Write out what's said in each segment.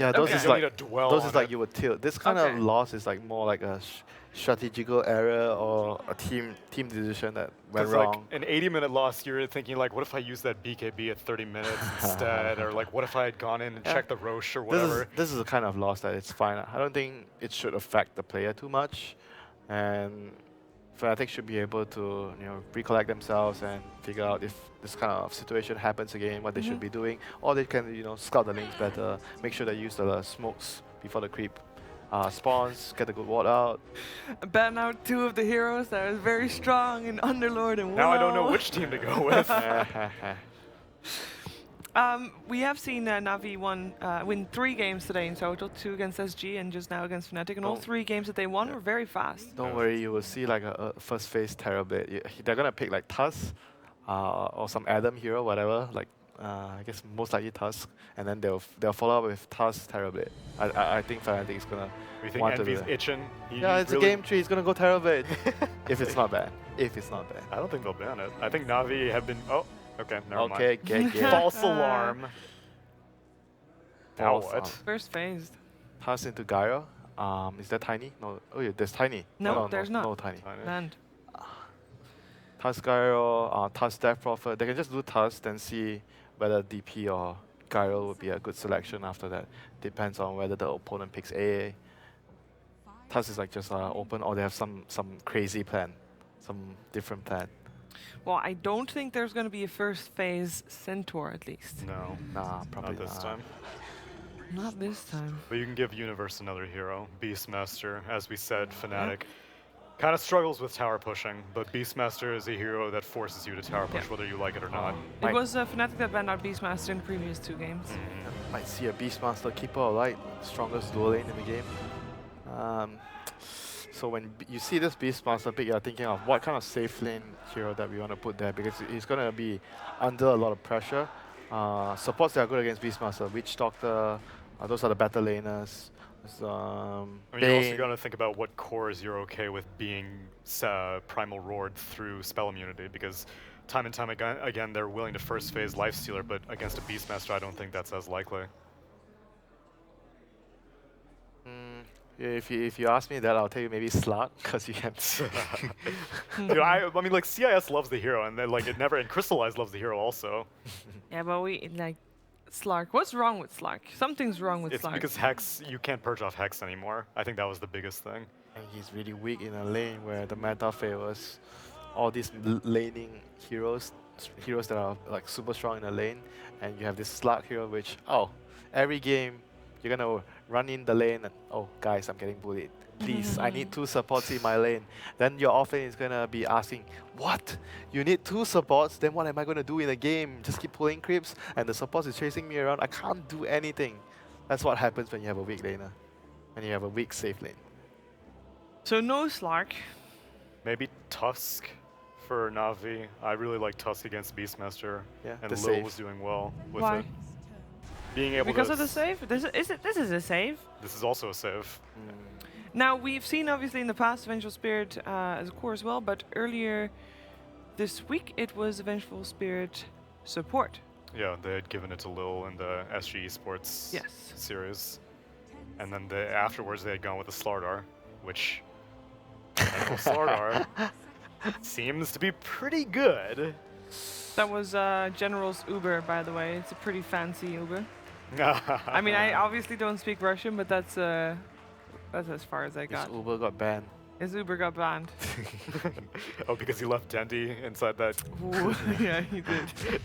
Yeah, those Okay. is You don't like need to dwell those on is like it. you would tilt. This kind Okay. of loss is like more like a strategical error or a team decision that went 'Cause, like, wrong. an 80-minute loss, you're thinking, like, what if I use that BKB at 30 minutes instead? Or, like, what if I had gone in and Yeah. checked the Roche or whatever? This is a kind of loss that it's fine. I don't think it should affect the player too much, and Fnatic should be able to recollect themselves and figure out if this kind of situation happens again, what they should be doing, or they can scout the lanes better, make sure they use the smokes before the creep spawns, get the good ward out. Ban out 2 of the heroes that are very strong in Underlord and Now I don't know Willow. which team to go with. We have seen Navi win 3 games today in total, 2 against SG and just now against Fnatic, and all 3 games that they won were very fast. Don't worry, you will see like a first phase Terrorblade. They're gonna pick like Tusk or some Adam hero, whatever. Like I guess most likely Tusk, and then they'll follow up with Tusk Terrorblade. I think Fnatic is gonna We think want to do Envy's that. itching. Yeah, it's really a game tree. He's gonna go Terrorblade if it's not bad. If it's not bad. I don't think they'll ban it. I think Navi have been. Oh, okay, never mind. Okay, get. False alarm. Now False what? First phased. Pass into Gyro. Is that Tiny? No. Oh yeah, there's Tiny. No, there's not. No Tiny. Land. Tusk Gyro, Tusk Death Prophet. They can just do Tusk, then see whether DP or Gyro would be a good selection after that. Depends on whether the opponent picks AA. Tusk is like just open, or they have some crazy plan, some different plan. Well, I don't think there's going to be a first phase Centaur at least. No, Nah, probably not this not. time. Not this time. But you can give Universe another hero. Beastmaster, as we said, Fnatic. Kind of struggles with tower pushing, but Beastmaster is a hero that forces you to tower push whether you like it or not. It was Fnatic that banned out Beastmaster in the previous 2 games. Might see a Beastmaster Keeper or Light, strongest dual lane in the game. So when you see this Beastmaster pick, you're thinking of what kind of safe lane hero that we want to put there, because he's going to be under a lot of pressure. Supports that are good against Beastmaster, Witch Doctor, those are the better laners. I mean, you're also going to think about what cores you're okay with being Primal Roared through spell immunity, because time and time again they're willing to first phase Lifestealer, but against a Beastmaster I don't think that's as likely. Yeah, if you ask me that, I'll tell you maybe Slark, because you can. Dude, I mean, like, CIS loves the hero, and then, like, and Crystallize loves the hero also. Yeah, but Slark. What's wrong with Slark? Something's wrong with It's Slark. because Hex, you can't purge off Hex anymore. I think that was the biggest thing. And he's really weak in a lane where the meta favors all these laning heroes that are like super strong in a lane, and you have this Slark hero which, every game you're gonna run in the lane and, guys, I'm getting bullied. Please, I need 2 supports in my lane. Then your offlane is gonna be asking, what? You need 2 supports? Then what am I gonna do in a game? Just keep pulling creeps and the support is chasing me around. I can't do anything. That's what happens when you have a weak laner. When you have a weak safe lane. So no Slark. Maybe Tusk for Navi. I really like Tusk against Beastmaster. Yeah, And the Lil save. was doing well with Why? it. Being able Because to of the save? This is a save. This is also a save. Now, we've seen obviously in the past Vengeful Spirit as a core as well, but earlier this week it was Vengeful Spirit support. Yeah, they had given it to Lil in the SG Esports Yes. series. And then afterwards they had gone with the Slardar, which Slardar seems to be pretty good. That was General's Uber, by the way. It's a pretty fancy Uber. I mean, I obviously don't speak Russian, but that's as far as I got. His Uber got banned. His Uber got banned. Oh, because he left Dendy inside that. Ooh, yeah, he did.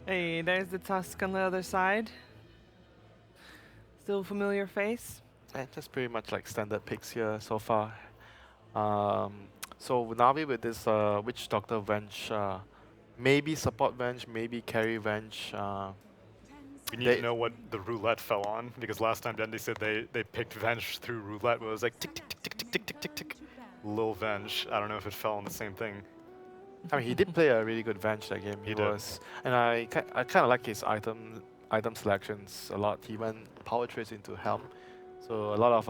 Hey, there's the Tusk on the other side. Still familiar face. Just pretty much like standard picks here so far. So Navi with this Witch Doctor Venge, maybe support Venge, maybe carry Venge. We need to know what the roulette fell on, because last time Dendy said they picked Venge through roulette, but it was like tick tick tick tick tick tick tick tick tick. Lil Venge. I don't know if it fell on the same thing. I mean, he did play a really good Venge that game. He did. And I kind of like his item selections a lot. He went power trades into Helm, so a lot of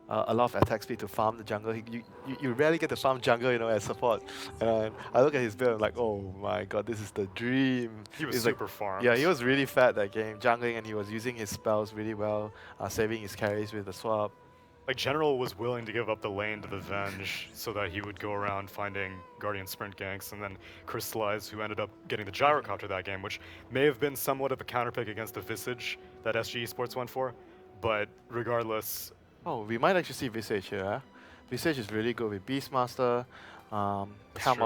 a lot of attack speed to farm the jungle. You rarely get to farm jungle, you know, as support. And I look at his build, I'm like, oh my god, this is the dream. He was It's super like, farmed. yeah, he was really fat that game, jungling, and he was using his spells really well, saving his carries with the swap. Like, General was willing to give up the lane to the Venge so that he would go around finding Guardian sprint ganks, and then Crystallize, who ended up getting the Gyrocopter that game, which may have been somewhat of a counterpick against the Visage that SG Esports went for, but regardless... Oh, we might actually see Visage here, huh? Visage is really good with Beastmaster, Helm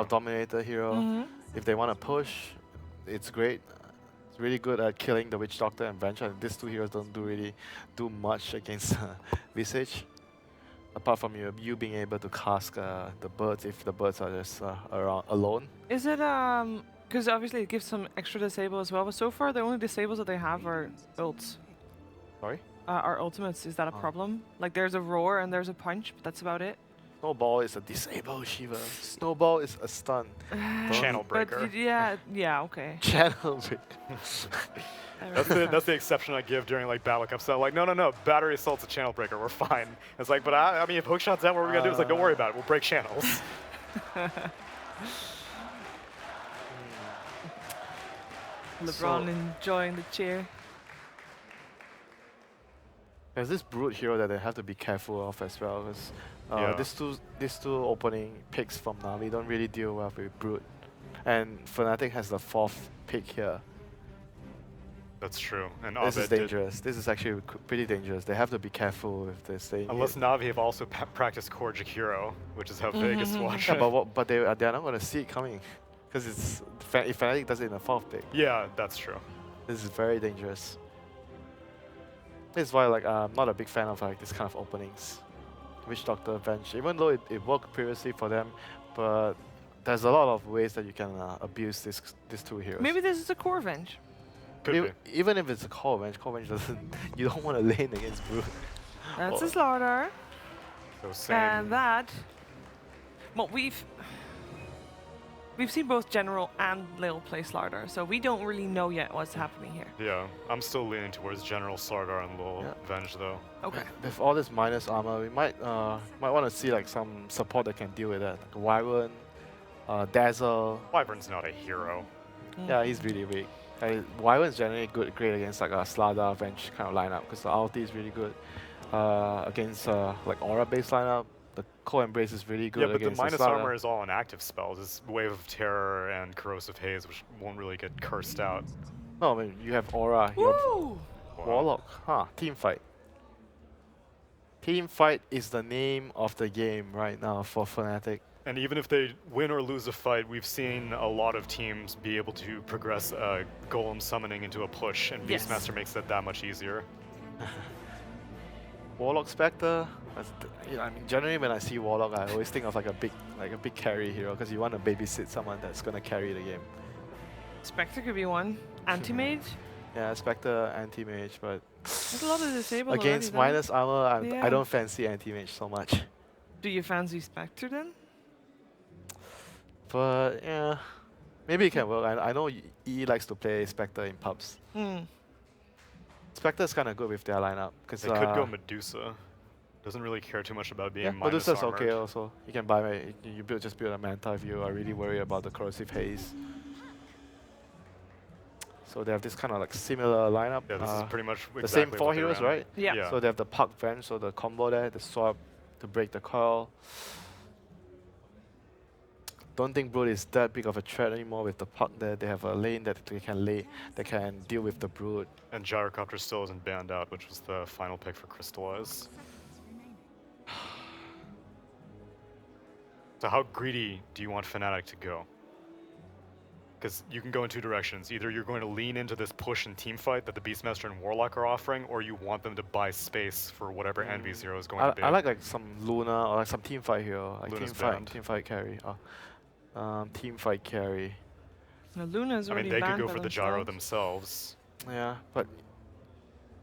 Dominator hero. If they want to push, it's great. It's really good at killing the Witch Doctor and Venge, and these two heroes don't really do much against Visage. Apart from you being able to cast the birds if the birds are just around alone. Is it because obviously it gives some extra disable as well, but so far the only disables that they have are ults. Sorry? Are ultimates. Is that a problem? Like there's a roar and there's a punch, but that's about it. Snowball is a disable Shiva. Snowball is a stun. Channel breaker. But yeah, okay. Channel breaker. That's the exception I give during like battle cups. So like, no, battery assault's a channel breaker. We're fine. It's like, but I mean, if hookshot's out, what we're gonna do? It's like, don't worry about it. We'll break channels. LeBron enjoying the cheer. There's this brute hero that they have to be careful of as well, because these two opening picks from Navi don't really deal well with brute, and Fnatic has the 4th pick here. That's true. And this is dangerous. This is actually pretty dangerous. They have to be careful if they're staying. Unless Navi have also practiced core Jakiro, which is how Vegas watch. Yeah, but they're not going to see it coming, because it's if Fnatic does it in the 4th pick. Yeah, that's true. This is very dangerous. This is why like I'm not a big fan of like this kind of openings. Witch Doctor, Venge, even though it worked previously for them, but there's a lot of ways that you can abuse these two heroes. Maybe this is a core Venge. Could be. Even if it's a core Venge doesn't. You don't want to lane against brute. That's a slaughter. So same. And that. Well, we've seen both General and Lil play Slardar, so we don't really know yet what's happening here. Yeah, I'm still leaning towards General Slardar and Lil Venge though. Okay. With all this minus armor, we might want to see like some support that can deal with that. Like Wyvern, Dazzle. Wyvern's not a hero. Yeah, he's really weak. Wyvern's generally great against like a Slardar Venge kind of lineup because the ulti is really good. Against like aura based lineup, the Cold Embrace is really good. Yeah, but the minus Slardar. armor is all on active spells. It's Wave of Terror and Corrosive Haze, which won't really get cursed out. No, I mean you have aura. You have Warlock. Huh? Teamfight. Teamfight is the name of the game right now for Fnatic. And even if they win or lose a fight, we've seen a lot of teams be able to progress Golem summoning into a push, and Beastmaster makes that much easier. Warlock Spectre. I mean, generally when I see Warlock, I always think of like a big carry hero because you want to babysit someone that's gonna carry the game. Spectre could be one. Anti-mage? Yeah, Spectre, anti-mage, but there's a lot of disabled against already, minus armor, I don't fancy anti-mage so much. Do you fancy Spectre then? But yeah, maybe it can work. I know E likes to play Spectre in pubs. Spectre's kind of good with their lineup because they could go Medusa. Doesn't really care too much about being minus Medusa's armored. okay also. You can buy just build a Manta if you are really worried about the corrosive haze. So they have this kind of like similar lineup. Yeah, this is pretty much the same 4 heroes, ran. right? Yeah. So they have the Puck Venge, so the combo there, the swap to break the coil. Don't think Brood is that big of a threat anymore with the Puck there. They have a lane that they can deal with the Brood. And Gyrocopter still isn't banned out, which was the final pick for Crystallize. So how greedy do you want Fnatic to go? Because you can go in 2 directions. Either you're going to lean into this push and team fight that the Beastmaster and Warlock are offering, or you want them to buy space for whatever Envy Zero is going to be. I like some Luna or like some team fight hero. Like team fight carry. Team fight carry. No, Luna's already they could banned go by for the Gyro themselves. Yeah, but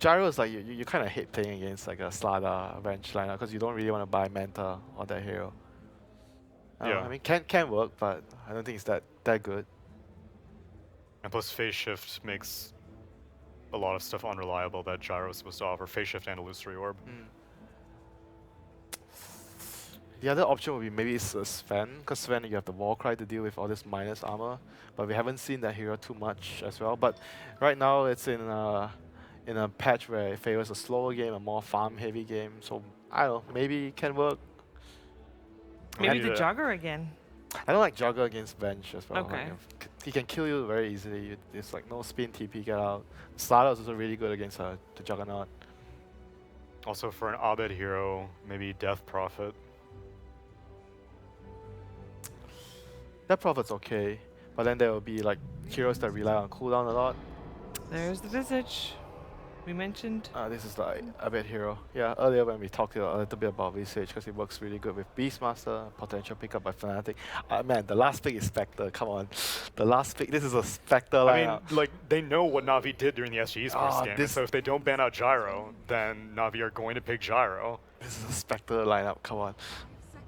Gyro is like you kind of hate playing against like a Slardar Venge lineup because you don't really want to buy Manta or that hero. I mean, can work, but I don't think it's that good. And plus, Phase Shift makes a lot of stuff unreliable that Gyro is supposed to offer. Phase Shift and Illusory Orb. The other option would be maybe it's Sven, because Sven you have the wall cry to deal with all this minus armor, but we haven't seen that hero too much as well. But right now it's in a patch where it favors a slower game, a more farm heavy game. So I don't know, maybe it can work. Maybe the Jogger again. I don't like Jogger against bench as well. Okay. Like, he can kill you very easily. It's like no spin TP get out. Starter is also really good against the Juggernaut. Also for an Abed hero, maybe Death Prophet. That Prophet's okay, but then there will be like heroes that rely on cooldown a lot. There's the Visage we mentioned. This is like a bit hero. Yeah, earlier when we talked a little bit about Visage because it works really good with Beastmaster, potential pickup by Fnatic. Man, the last pick is Spectre. Come on, the last pick. This is a Spectre lineup. I mean, like they know what Navi did during the SG Esports game, and so if they don't ban out Gyro, then Navi are going to pick Gyro. This is a Spectre lineup. Come on.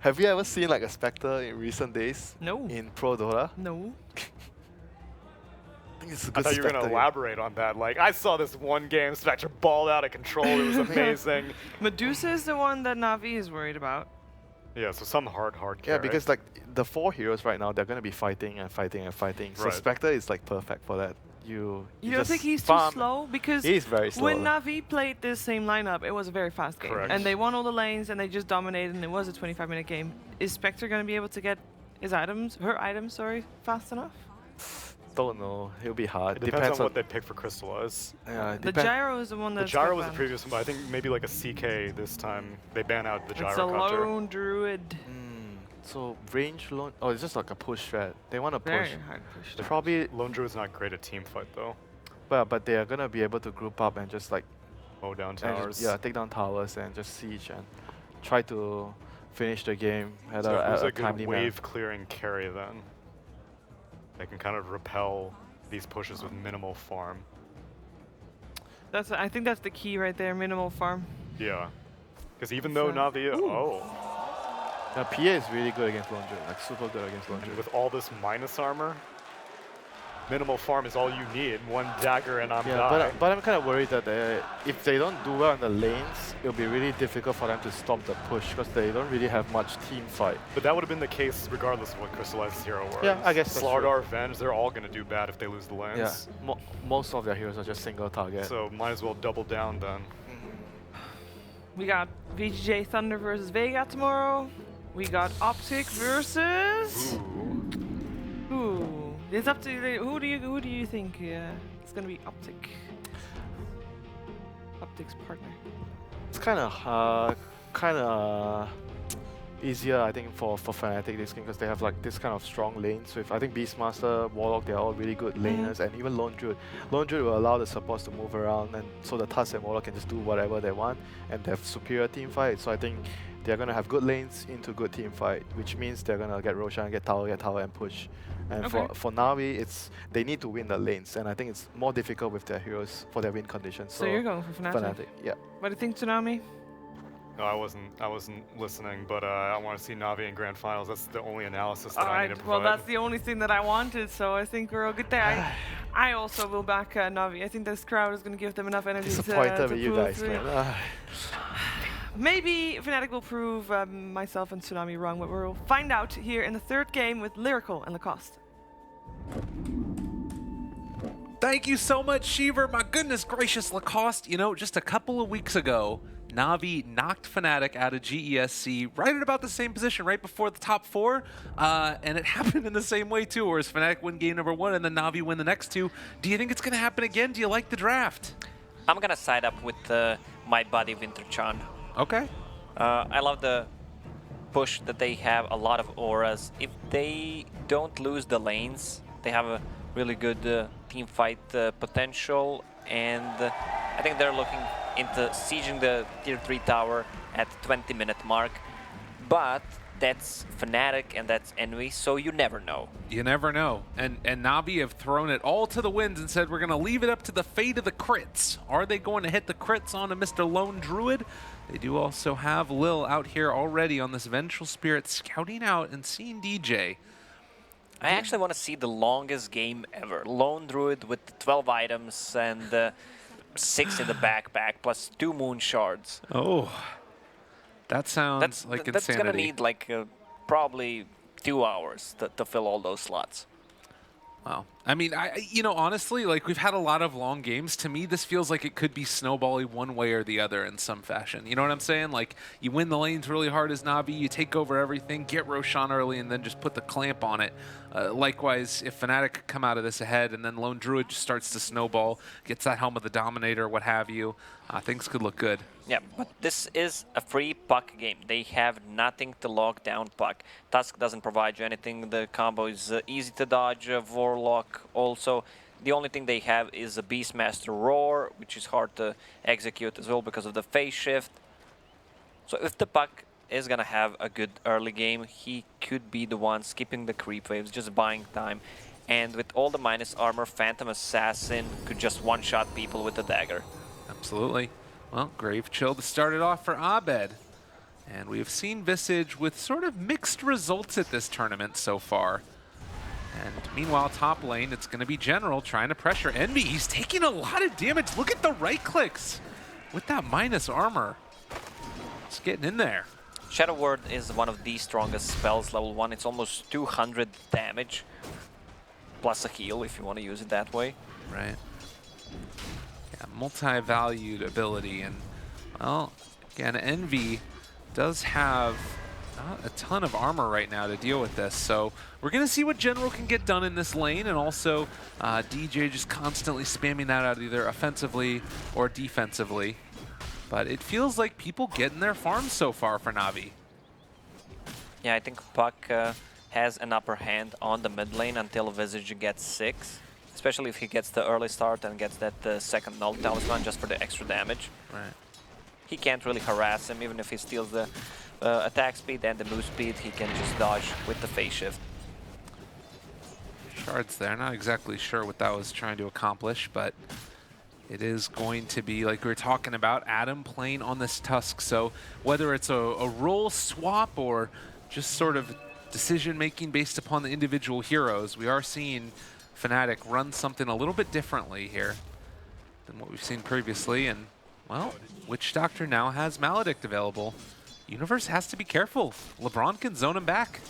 Have you ever seen like a Spectre in recent days? No. In Pro Dota? No. I think it's a I good thought you were going to Spectre. elaborate on that. Like, I saw this one game, Spectre balled out of control. It was amazing. Medusa is the one that Navi is worried about. Yeah, so some hard carry. Yeah, because like the 4 heroes right now, they're going to be fighting and fighting and fighting. So Right. Spectre is like perfect for that. You You don't just think he's farm. too slow? Because He's very slow. when Navi played this same lineup, it was a very fast game. Correct. And they won all the lanes and they just dominated and it was a 25-minute game. Is Spectre going to be able to get her items, fast enough? Don't know. It'll be hard. It depends on what they pick for Crystallize. Yeah, The Gyro is the one The that's Gyro got was the banned. previous one, but I think maybe like a CK this time. They ban out the Gyro It's a counter. lone druid. So range lone. Oh, it's just like a push strat. They want to Very push. hard push. Probably. Lone Druid's not great at team fight though. Well, but they are gonna be able to group up and just like Mow down and towers. just, take down towers and just siege and try to finish the game at So who's a a good timely manner. wave clearing carry then? They can kind of repel these pushes with minimal farm. I think that's the key right there, minimal farm. Yeah. Because even though So- Navi, Now, PA is really good against Lone Druid, like super good against Lone Druid. with all this minus armor, minimal farm is all you need. One dagger and I'm die. But I'm kind of worried that if they don't do well in the lanes, it'll be really difficult for them to stop the push because they don't really have much team fight. But that would have been the case regardless of what Crystallized hero was. Yeah, I guess that's true. Slardar, Venge, they're all going to do bad if they lose the lanes. Yeah, most of their heroes are just single target. So might as well double down then. We got VGJ Thunder versus Vega tomorrow. We got Optic versus. Ooh. It's up to you. Who do you think it's gonna be Optic? Optic's partner. It's kind of easier, I think, for Fnatic this game because they have like this kind of strong lanes with I think Beastmaster, Warlock, they're all really good laners, and even Lone Druid. Lone Druid will allow the supports to move around, and so the Tusk and Warlock can just do whatever they want, and they have superior team fight. So I think they're gonna have good lanes into good team fight, which means they're gonna get Roshan, get tower, and push. And Okay. for Navi, they need to win the lanes, and I think it's more difficult with their heroes for their win conditions. So you're going for Fnatic. Yeah. What do you think, Tsunami? No, I wasn't listening, but I want to see Navi in grand finals. That's the only analysis that I need to provide. Well, that's the only thing that I wanted, so I think we're all good there. I also will back Navi. I think this crowd is going to give them enough energy Disappointed to with you pull guys, through. man. Maybe Fnatic will prove myself and Tsunami wrong, but we'll find out here in the third game with Lyrical and Lacoste. Thank you so much, Shiver. My goodness gracious, Lacoste. You know, just a couple of weeks ago, Navi knocked Fnatic out of GESC right at about the same position, right before the top 4. And it happened in the same way, too, whereas Fnatic win game number 1 and then Navi win the next 2. Do you think it's going to happen again? Do you like the draft? I'm going to side up with my buddy Winterchan. Okay. I love the push that they have, a lot of auras. If they don't lose the lanes, they have a really good team fight potential, and I think they're looking into sieging the tier 3 tower at the 20-minute mark. But that's Fnatic and that's Envy, so you never know. You never know. And Navi have thrown it all to the winds and said, we're going to leave it up to the fate of the crits. Are they going to hit the crits on a Mr. Lone Druid? They do also have Lil out here already on this Vengeful Spirit scouting out and seeing DJ. I actually want to see the longest game ever. Lone Druid with 12 items and 6 in the backpack, plus 2 moon shards. Oh. That sounds like insanity. That's gonna need like probably 2 hours to fill all those slots. Wow. I mean, you know, honestly, like we've had a lot of long games. To me, this feels like it could be snowballing one way or the other in some fashion. You know what I'm saying? Like you win the lanes really hard as Navi, you take over everything, get Roshan early, and then just put the clamp on it. Likewise, if Fnatic could come out of this ahead and then Lone Druid just starts to snowball, gets that helm of the Dominator, what have you, things could look good. Yeah, but this is a free puck game. They have nothing to lock down puck. Tusk doesn't provide you anything. The combo is easy to dodge. Warlock also. The only thing they have is a Beastmaster Roar, which is hard to execute as well because of the phase shift. So if the puck is going to have a good early game, he could be the one skipping the creep waves, just buying time. And with all the minus armor, Phantom Assassin could just one-shot people with a dagger. Absolutely. Well, Grave Chill to start it off for Abed. And we have seen Visage with sort of mixed results at this tournament so far. And meanwhile, top lane, it's going to be General trying to pressure Envy. He's taking a lot of damage. Look at the right clicks with that minus armor. It's getting in there. Shadow Word is one of the strongest spells, level 1. It's almost 200 damage, plus a heal if you want to use it that way. Right. Yeah, multi-valued ability. And, well, again, Envy does have not a ton of armor right now to deal with this. So we're going to see what General can get done in this lane. And also, DJ just constantly spamming that out either offensively or defensively. But it feels like people getting their farms so far for Navi. Yeah, I think Puck has an upper hand on the mid lane until Visage gets 6. Especially if he gets the early start and gets that second null talisman just for the extra damage. Right. He can't really harass him, even if he steals the attack speed and the move speed, he can just dodge with the phase shift. Shards there, not exactly sure what that was trying to accomplish, but it is going to be, like we were talking about, Adam playing on this Tusk. So whether it's a role swap or just sort of decision-making based upon the individual heroes, we are seeing Fnatic run something a little bit differently here than what we've seen previously. And, well, Witch Doctor now has Maledict available. Universe has to be careful. LeBron can zone him back.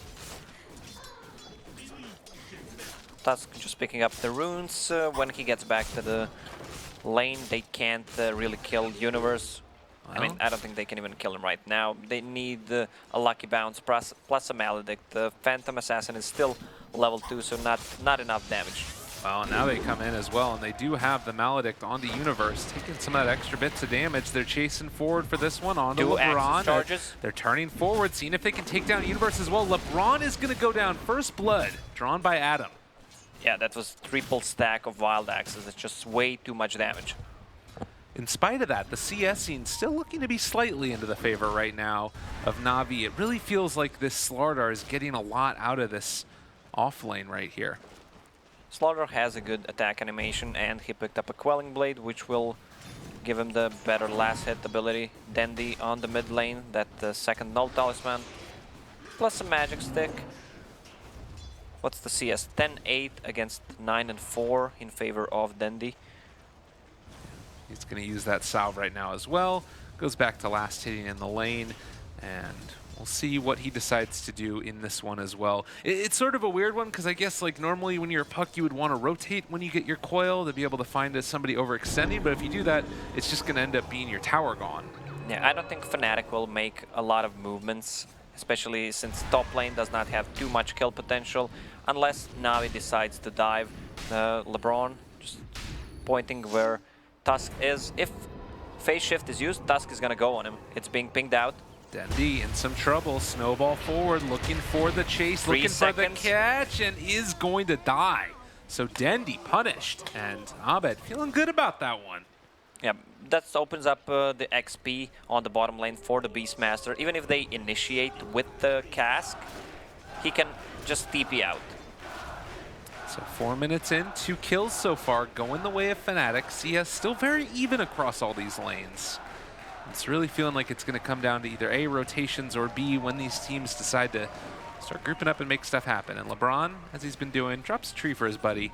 Tusk just picking up the runes. When he gets back to the lane, they can't really kill Universe. Well, I mean, I don't think they can even kill him right now. They need a Lucky Bounce plus a Maledict. The Phantom Assassin is still level 2, so not enough damage. Well, now they come in as well, and they do have the Maledict on the Universe, taking some of that extra bits of damage. They're chasing forward for this one onto LeBron. Charges. They're turning forward, seeing if they can take down Universe as well. LeBron is going to go down first blood, drawn by Adam. Yeah, that was triple stack of Wild Axes. It's just way too much damage. In spite of that, the CS scene still looking to be slightly into the favor right now of Navi. It really feels like this Slardar is getting a lot out of this off lane right here. Slaughter has a good attack animation, and he picked up a Quelling Blade, which will give him the better last hit ability. Dandy on the mid lane, that second null talisman, plus a magic stick. What's the CS? 10-8 against 9-4 in favor of Dandy. He's going to use that salve right now as well. Goes back to last hitting in the lane, and we'll see what he decides to do in this one as well. It's sort of a weird one because I guess like normally when you're a Puck, you would want to rotate when you get your coil to be able to find somebody overextending, but if you do that, it's just going to end up being your tower gone. Yeah, I don't think Fnatic will make a lot of movements, especially since top lane does not have too much kill potential, unless Navi decides to dive. LeBron just pointing where Tusk is. If phase shift is used, Tusk is going to go on him. It's being pinged out. Dandy in some trouble. Snowball forward, looking for the chase, looking for the catch, and is going to die. So Dandy punished, and Abed feeling good about that one. Yeah, that opens up the XP on the bottom lane for the Beastmaster. Even if they initiate with the cask, he can just TP out. So 4 minutes in, 2 kills so far, going the way of Fnatic. CS still very even across all these lanes. It's really feeling like it's going to come down to either A, rotations, or B, when these teams decide to start grouping up and make stuff happen. And LeBron, as he's been doing, drops a tree for his buddy.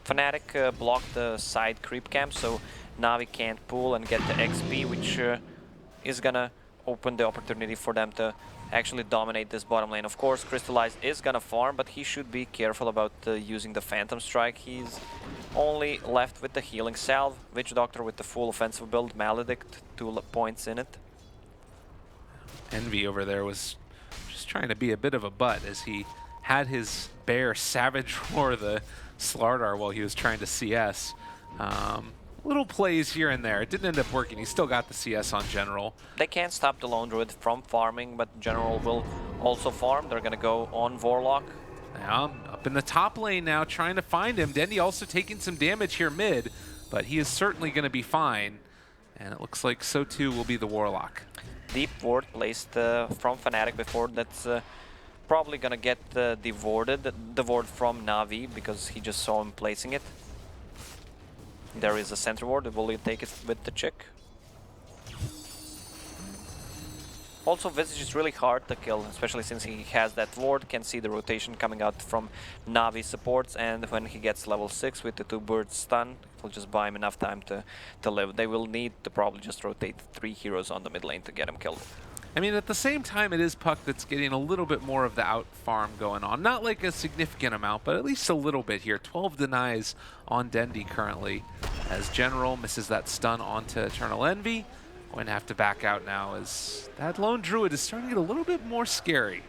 Fnatic blocked the side creep camp, so Navi can't pull and get the XP, which is going to open the opportunity for them to actually dominate this bottom lane. Of course, Crystallize is gonna farm, but he should be careful about using the Phantom Strike. He's only left with the healing salve. Witch Doctor with the full offensive build, Maledict, 2 points in it. Envy over there was just trying to be a bit of a butt as he had his bear Savage Roar the Slardar while he was trying to CS. Little plays here and there. It didn't end up working. He still got the CS on General. They can't stop the Lone Druid from farming, but General will also farm. They're gonna go on Warlock. Now, up in the top lane now, trying to find him. Dendi also taking some damage here mid, but he is certainly going to be fine. And it looks like so too will be the Warlock. Deep ward placed from Fnatic before. That's probably gonna get the ward from Navi because he just saw him placing it. There is a center ward. Will he take it with the chick? Also, Visage is really hard to kill, especially since he has that ward, can see the rotation coming out from Navi supports, and when he gets level 6 with the 2 birds stun, it will just buy him enough time to live. They will need to probably just rotate 3 heroes on the mid lane to get him killed. I mean, at the same time, it is Puck that's getting a little bit more of the out farm going on. Not like a significant amount, but at least a little bit here. 12 denies on Dendi currently, as General misses that stun onto Eternal Envy. Going to have to back out now as that Lone Druid is starting to get a little bit more scary.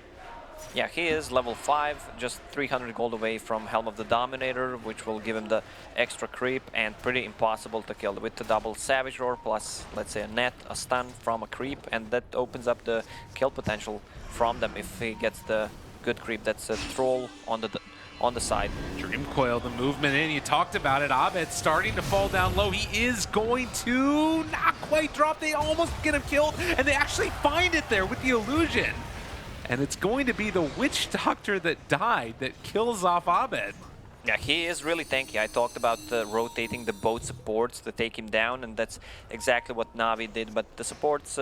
Yeah, he is level 5, just 300 gold away from Helm of the Dominator, which will give him the extra creep and pretty impossible to kill with the double Savage Roar plus, let's say, a net, a stun from a creep, and that opens up the kill potential from them if he gets the good creep. That's a Troll on the side. Dream Coil, the movement in, you talked about it. Abed starting to fall down low. He is going to not quite drop. They almost get him killed, and they actually find it there with the illusion. And it's going to be the Witch Doctor that died that kills off Abed. Yeah, he is really tanky. I talked about rotating the both supports to take him down, and that's exactly what Navi did. But the supports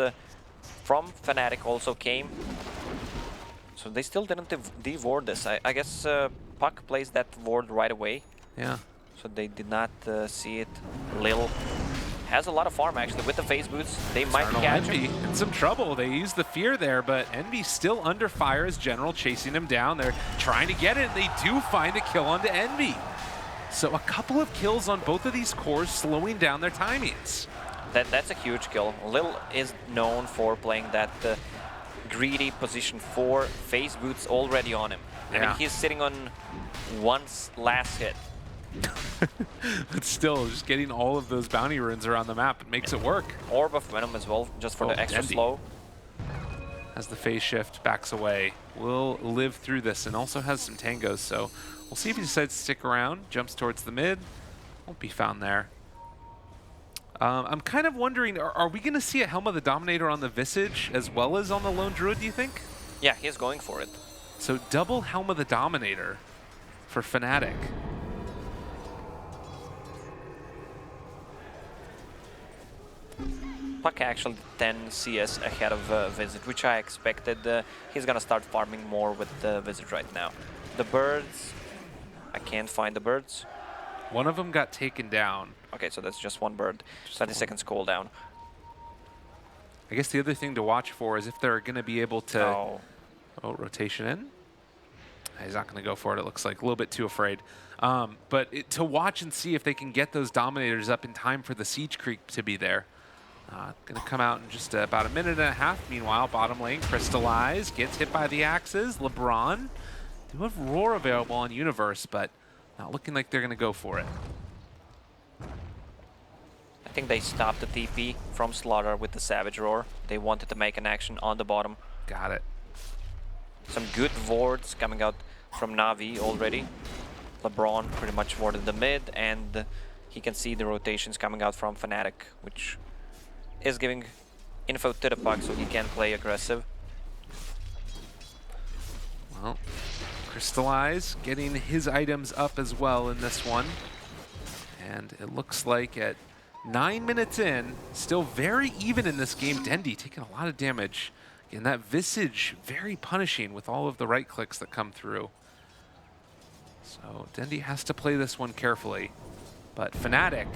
from Fnatic also came. So they still didn't de-ward this. I guess Puck plays that ward right away. Yeah. So they did not see it. Lil has a lot of farm actually with the phase boots. They might catch Envy him. in some trouble. They use the fear there, but Envy's still under fire as General chasing him down. They're trying to get it, and they do find the kill onto Envy. So a couple of kills on both of these cores, slowing down their timings. That's a huge kill. Lil is known for playing that greedy position 4, phase boots already on him. I mean, he's sitting on one last hit. But still, just getting all of those bounty runes around the map, it makes it work. Orb of Venom as well, just for the extra Dendi, slow. as the phase shift backs away, will live through this and also has some tangos, so we'll see if he decides to stick around. Jumps towards the mid, won't be found there. I'm kind of wondering, are we going to see a Helm of the Dominator on the Visage as well as on the Lone Druid, do you think? Yeah, he's going for it. So double Helm of the Dominator for Fnatic. Puck actually 10 CS ahead of Visage, which I expected. He's gonna start farming more with the Visage right now. The birds, I can't find the birds. One of them got taken down. Okay, so that's just one bird. 30 seconds cooldown. I guess the other thing to watch for is if they're going to be able to... Oh. Oh, rotation in. He's not going to go for it, it looks like. A little bit too afraid. But to watch and see if they can get those Dominators up in time for the Siege Creep to be there. Going to come out in just about a minute and a half. Meanwhile, bottom lane, Crystallize, gets hit by the axes. LeBron do have Roar available on Universe, but not looking like they're going to go for it. I think they stopped the TP from Slaughter with the Savage Roar. They wanted to make an action on the bottom. Got it. Some good wards coming out from Navi already. LeBron pretty much warded the mid, and he can see the rotations coming out from Fnatic, which is giving info to the Puck so he can play aggressive. Well, Crystallize getting his items up as well in this one. And it looks like at 9 minutes in, still very even in this game. Dendi taking a lot of damage. And that Visage very punishing with all of the right clicks that come through. So Dendi has to play this one carefully. But Fnatic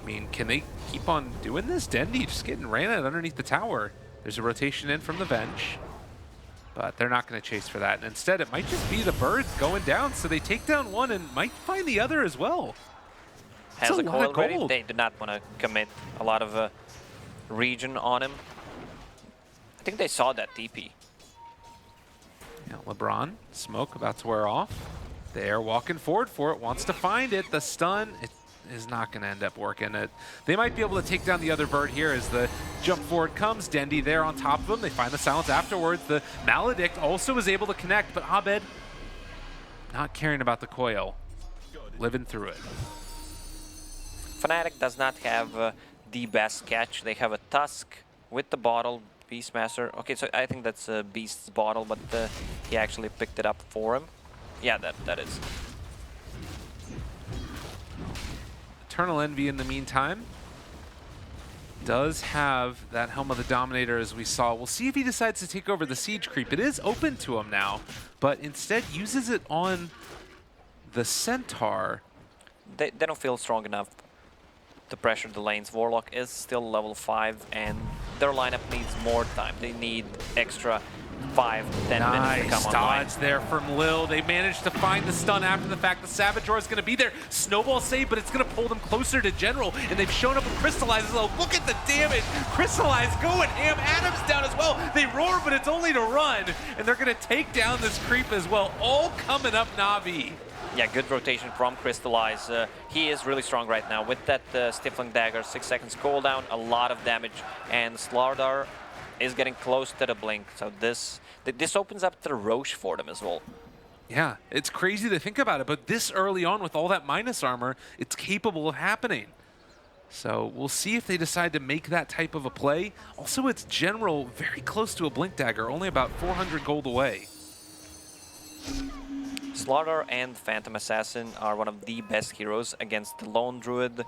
I mean, can they keep on doing this? Dendy just getting ran at underneath the tower. There's a rotation in from the bench, but they're not going to chase for that. And instead, it might just be the bird going down, so they take down one and might find the other as well. Has a coil ready. They do not want to commit a lot of region on him. I think they saw that TP. Yeah, LeBron, smoke about to wear off. They're walking forward for it, wants to find it. The stun, it is not going to end up working. They might be able to take down the other bird here as the jump forward comes. Dendy there on top of him. They find the silence afterwards. The Maledict also is able to connect, but Abed not caring about the coil, living through it. Fnatic does not have the best catch. They have a Tusk with the bottle, Beastmaster. Okay, so I think that's Beast's bottle, but he actually picked it up for him. Yeah, that is. Eternal Envy in the meantime does have that Helm of the Dominator, as we saw. We'll see if he decides to take over the siege creep. It is open to him now, but instead uses it on the Centaur. They don't feel strong enough to pressure the lanes. Warlock is still level 5, and their lineup needs more time. They need extra 5 to 10 minutes to come online. Nice dodge there from Lil. They managed to find the stun after the fact. The Savage Roar is going to be there. Snowball save, but it's going to pull them closer to General, and they've shown up with Crystallize as well. Look at the damage. Crystallize going ham. Adam's down as well. They roar, but it's only to run, and they're going to take down this creep as well. All coming up Navi. Yeah, good rotation from Crystallize. He is really strong right now with that Stifling Dagger, 6 seconds cooldown, a lot of damage, and Slardar is getting close to the blink. So this opens up the Roche for them as well. Yeah, it's crazy to think about it, but this early on with all that minus armor, it's capable of happening. So we'll see if they decide to make that type of a play. Also, it's General very close to a Blink Dagger, only about 400 gold away. Slaughter and Phantom Assassin are one of the best heroes against the Lone Druid.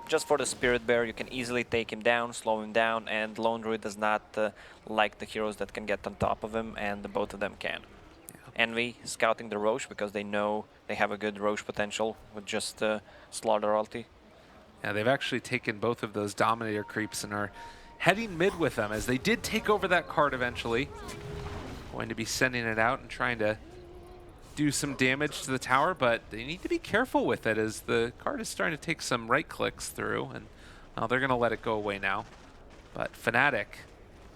Just for the Spirit Bear, you can easily take him down, slow him down, and Lone Druid does not like the heroes that can get on top of him, and both of them can. Yeah. Envy scouting the Roche because they know they have a good Roche potential with just Slaughter ulti. Yeah, they've actually taken both of those Dominator creeps and are heading mid with them, as they did take over that card eventually. Going to be sending it out and trying to do some damage to the tower, but they need to be careful with it as the card is starting to take some right clicks through, and well, they're going to let it go away now. But Fnatic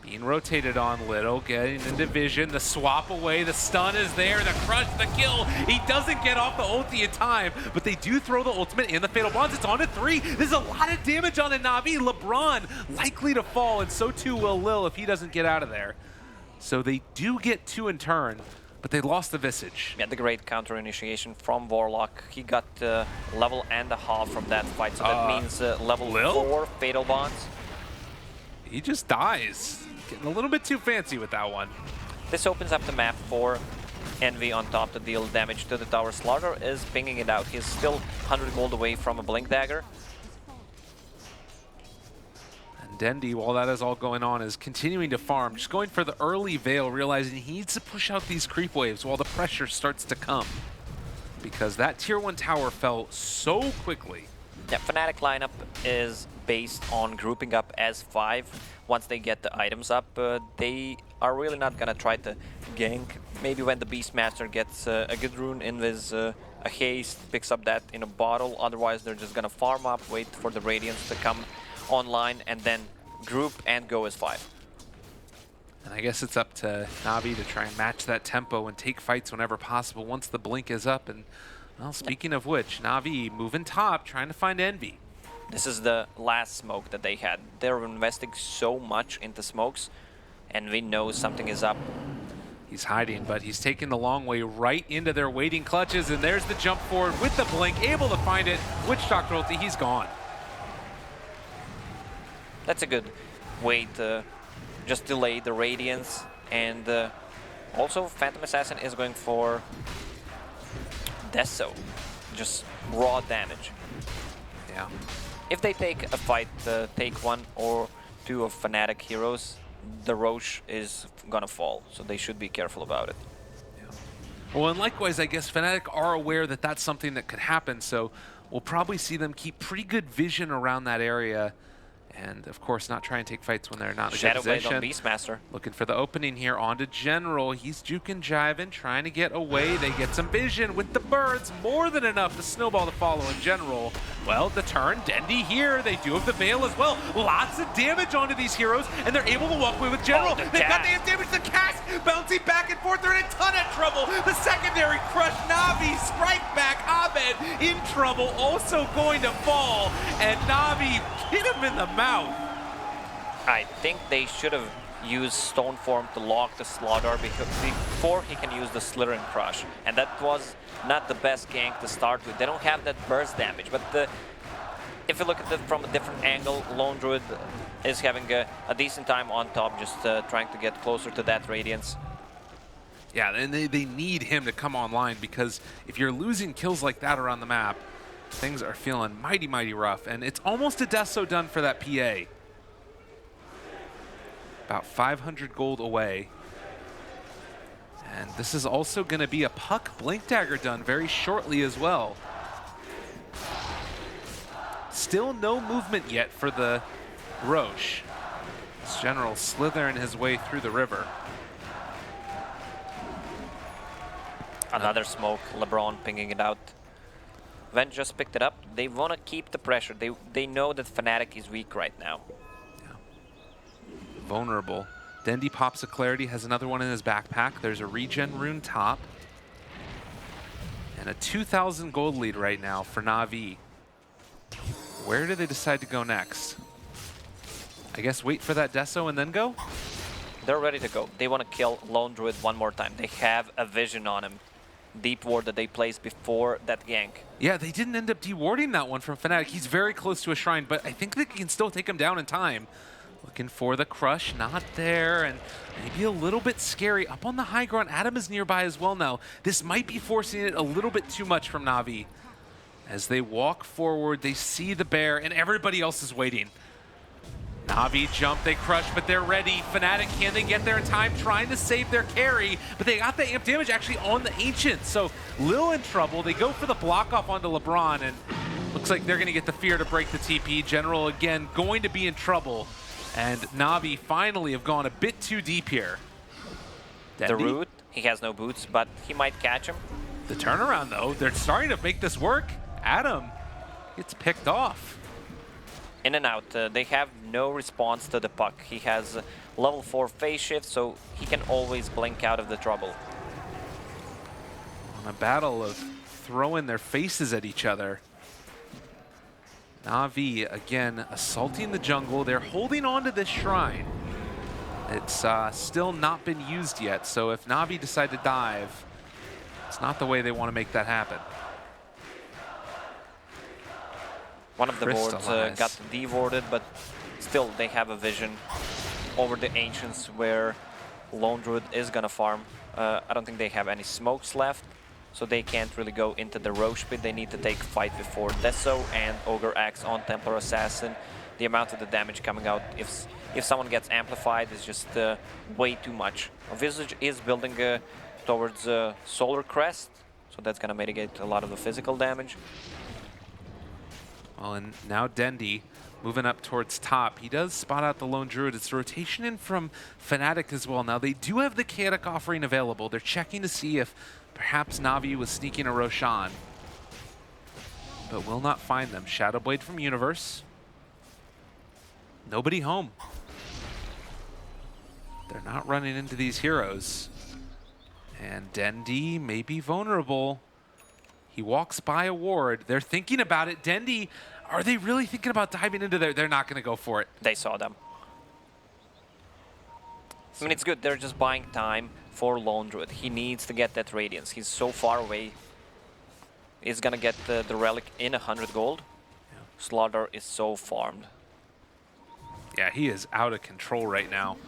being rotated on, Little getting into vision, the swap away, the stun is there, the crush, the kill. He doesn't get off the ulti in time, but they do throw the ultimate and the Fatal Bonds. It's on to 3. There's a lot of damage on the Navi. LeBron likely to fall, and so too will Lil if he doesn't get out of there. So they do get 2 in turn, but they lost the Visage. Yeah, the great counter initiation from Warlock. He got level and a half from that fight, so that means level Lil? 4 Fatal Bonds. He just dies. Getting a little bit too fancy with that one. This opens up the map for Envy on top to deal damage to the tower. Slaughter is pinging it out. He's still 100 gold away from a Blink Dagger. Dendy, while that is all going on, is continuing to farm, just going for the early Veil, realizing he needs to push out these creep waves while the pressure starts to come. Because that tier 1 tower fell so quickly. Yeah, Fnatic lineup is based on grouping up as 5. Once they get the items up, they are really not gonna try to gank. Maybe when the Beastmaster gets a good rune in with a haste, picks up that in a bottle. Otherwise, they're just gonna farm up, wait for the Radiance to come online, and then group and go as 5. And I guess it's up to Navi to try and match that tempo and take fights whenever possible once the blink is up. And well, speaking of which, Navi moving top, trying to find Envy. This is the last smoke that they had. They're investing so much into smokes. Envy knows something is up. He's hiding, but he's taking the long way right into their waiting clutches, and there's the jump forward with the blink, able to find it. Witch Doctor ulti, he's gone. That's a good way to just delay the Radiance, and also Phantom Assassin is going for Deso, just raw damage. Yeah. If they take a fight, take 1 or 2 of Fnatic heroes, the Roche is gonna fall, so they should be careful about it. Well, and likewise, I guess Fnatic are aware that that's something that could happen, so we'll probably see them keep pretty good vision around that area. And, of course, not try and take fights when they're not in a good Shadow Blade position. on Beastmaster. Looking for the opening here onto General. He's juking, jiving, trying to get away. They get some vision with the birds. More than enough to snowball the follow in General. Well, the turn, Dendy here. They do have the Veil as well. Lots of damage onto these heroes, and they're able to walk away with General. Oh, They've got the damage, the cast, bouncing back and forth. They're in a ton of trouble. The secondary crush, Navi, strike back, Abed in trouble, also going to fall. And Navi hit him in the mouth. I think they should have used Stoneform to lock the Slaughter before he can use the Slither and Crush. And that was not the best gank to start with. They don't have that burst damage, but if you look at it from a different angle, Lone Druid is having a decent time on top, just trying to get closer to that Radiance. Yeah, and they need him to come online, because if you're losing kills like that around the map, things are feeling mighty, mighty rough. And it's almost a death so done for that PA. About 500 gold away. And this is also going to be a Puck Blink Dagger done very shortly as well. Still no movement yet for the Roche. This General slithering his way through the river. Another smoke, LeBron pinging it out. Ven just picked it up. They want to keep the pressure. They know that Fnatic is weak right now. Vulnerable. Dendy pops a Clarity, has another one in his backpack. There's a regen rune top. And a 2,000 gold lead right now for Navi. Where do they decide to go next? I guess wait for that Deso and then go? They're ready to go. They want to kill Lone Druid one more time. They have a vision on him. Deep ward that they placed before that gank. Yeah, they didn't end up dewarding that one from Fnatic. He's very close to a shrine, but I think they can still take him down in time. Looking for the crush, not there, and maybe a little bit scary. Up on the high ground, Adam is nearby as well now. This might be forcing it a little bit too much from Navi. As they walk forward, they see the bear, and everybody else is waiting. Navi jump, they crush, but they're ready. Fnatic, can they get there in time? Trying to save their carry, but they got the amp damage actually on the Ancient. So Lil in trouble. They go for the block off onto LeBron, and looks like they're going to get the fear to break the TP. General, again, going to be in trouble. And Navi finally have gone a bit too deep here. The root, he has no boots, but he might catch him. The turnaround, though, they're starting to make this work. Adam gets picked off. In and out. They have no response to the Puck. He has level 4 phase shift, so he can always blink out of the trouble. On a battle of throwing their faces at each other. Navi, again, assaulting the jungle. They're holding on to this shrine. It's still not been used yet, so if Navi decide to dive, it's not the way they want to make that happen. One of the boards got dewarded, but still they have a vision over the Ancients where Lone Druid is gonna farm. I don't think they have any smokes left, so they can't really go into the Roche pit. They need to take fight before Deso and Ogre Axe on Templar Assassin. The amount of the damage coming out, if someone gets amplified, is just way too much. Visage is building towards Solar Crest, so that's gonna mitigate a lot of the physical damage. Well, and now Dendy moving up towards top. He does spot out the Lone Druid. It's rotation in from Fnatic as well. Now, they do have the Chaotic offering available. They're checking to see if perhaps Navi was sneaking a Roshan, but will not find them. Shadow Blade from Universe. Nobody home. They're not running into these heroes. And Dendy may be vulnerable. He walks by a ward. They're thinking about it. Dendy, are they really thinking about diving into there? They're not going to go for it. They saw them. I mean, it's good. They're just buying time for Lone Druid. He needs to get that Radiance. He's so far away. He's going to get the Relic in 100 gold. Yeah. Slaughter is so farmed. Yeah, he is out of control right now.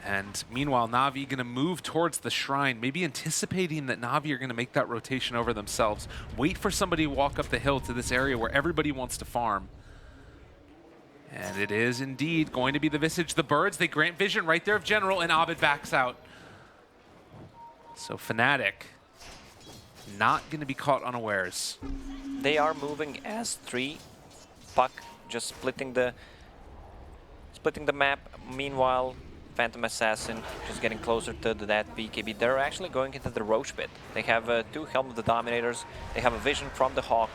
And meanwhile, Navi going to move towards the shrine, maybe anticipating that Navi are going to make that rotation over themselves. Wait for somebody to walk up the hill to this area where everybody wants to farm. And it is indeed going to be the Visage. The birds, they grant vision right there of General, and Abed backs out. So Fnatic not going to be caught unawares. they are moving as 3. Puck just splitting the map. Meanwhile, Phantom Assassin just getting closer to that BKB. They're actually going into the Roche pit. They have 2 Helm of the Dominators. They have a vision from the Hawk.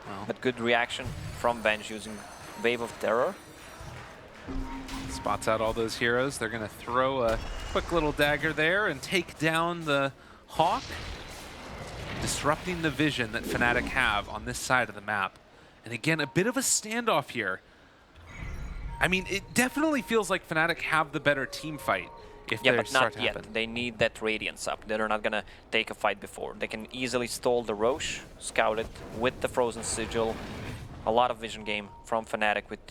Well, But good reaction from Bench using Wave of Terror. spots out all those heroes. They're going to throw a quick little dagger there and take down the Hawk, disrupting the vision that Fnatic have on this side of the map. And again, a bit of a standoff here. I mean, it definitely feels like Fnatic have the better team fight if Yeah, they but start not to yet. happen. They need that Radiance up. They're not gonna take a fight before. They can easily stall the Roche, scout it with the Frozen Sigil. A lot of vision game from Fnatic with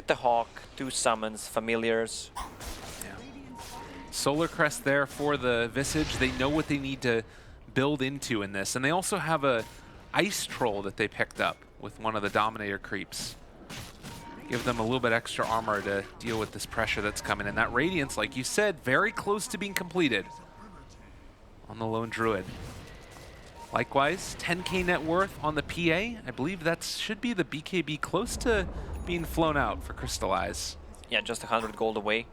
the Hawk, 2 summons, familiars. Yeah. Solar Crest there for the Visage. They know what they need to build into in this. And they also have a Ice Troll that they picked up with one of the Dominator creeps. Give them a little bit extra armor to deal with this pressure that's coming. And that Radiance, like you said, very close to being completed on the Lone Druid. Likewise, 10k net worth on the PA. I believe that should be the BKB close to being flown out for Crystallize. Yeah, just 100 gold away.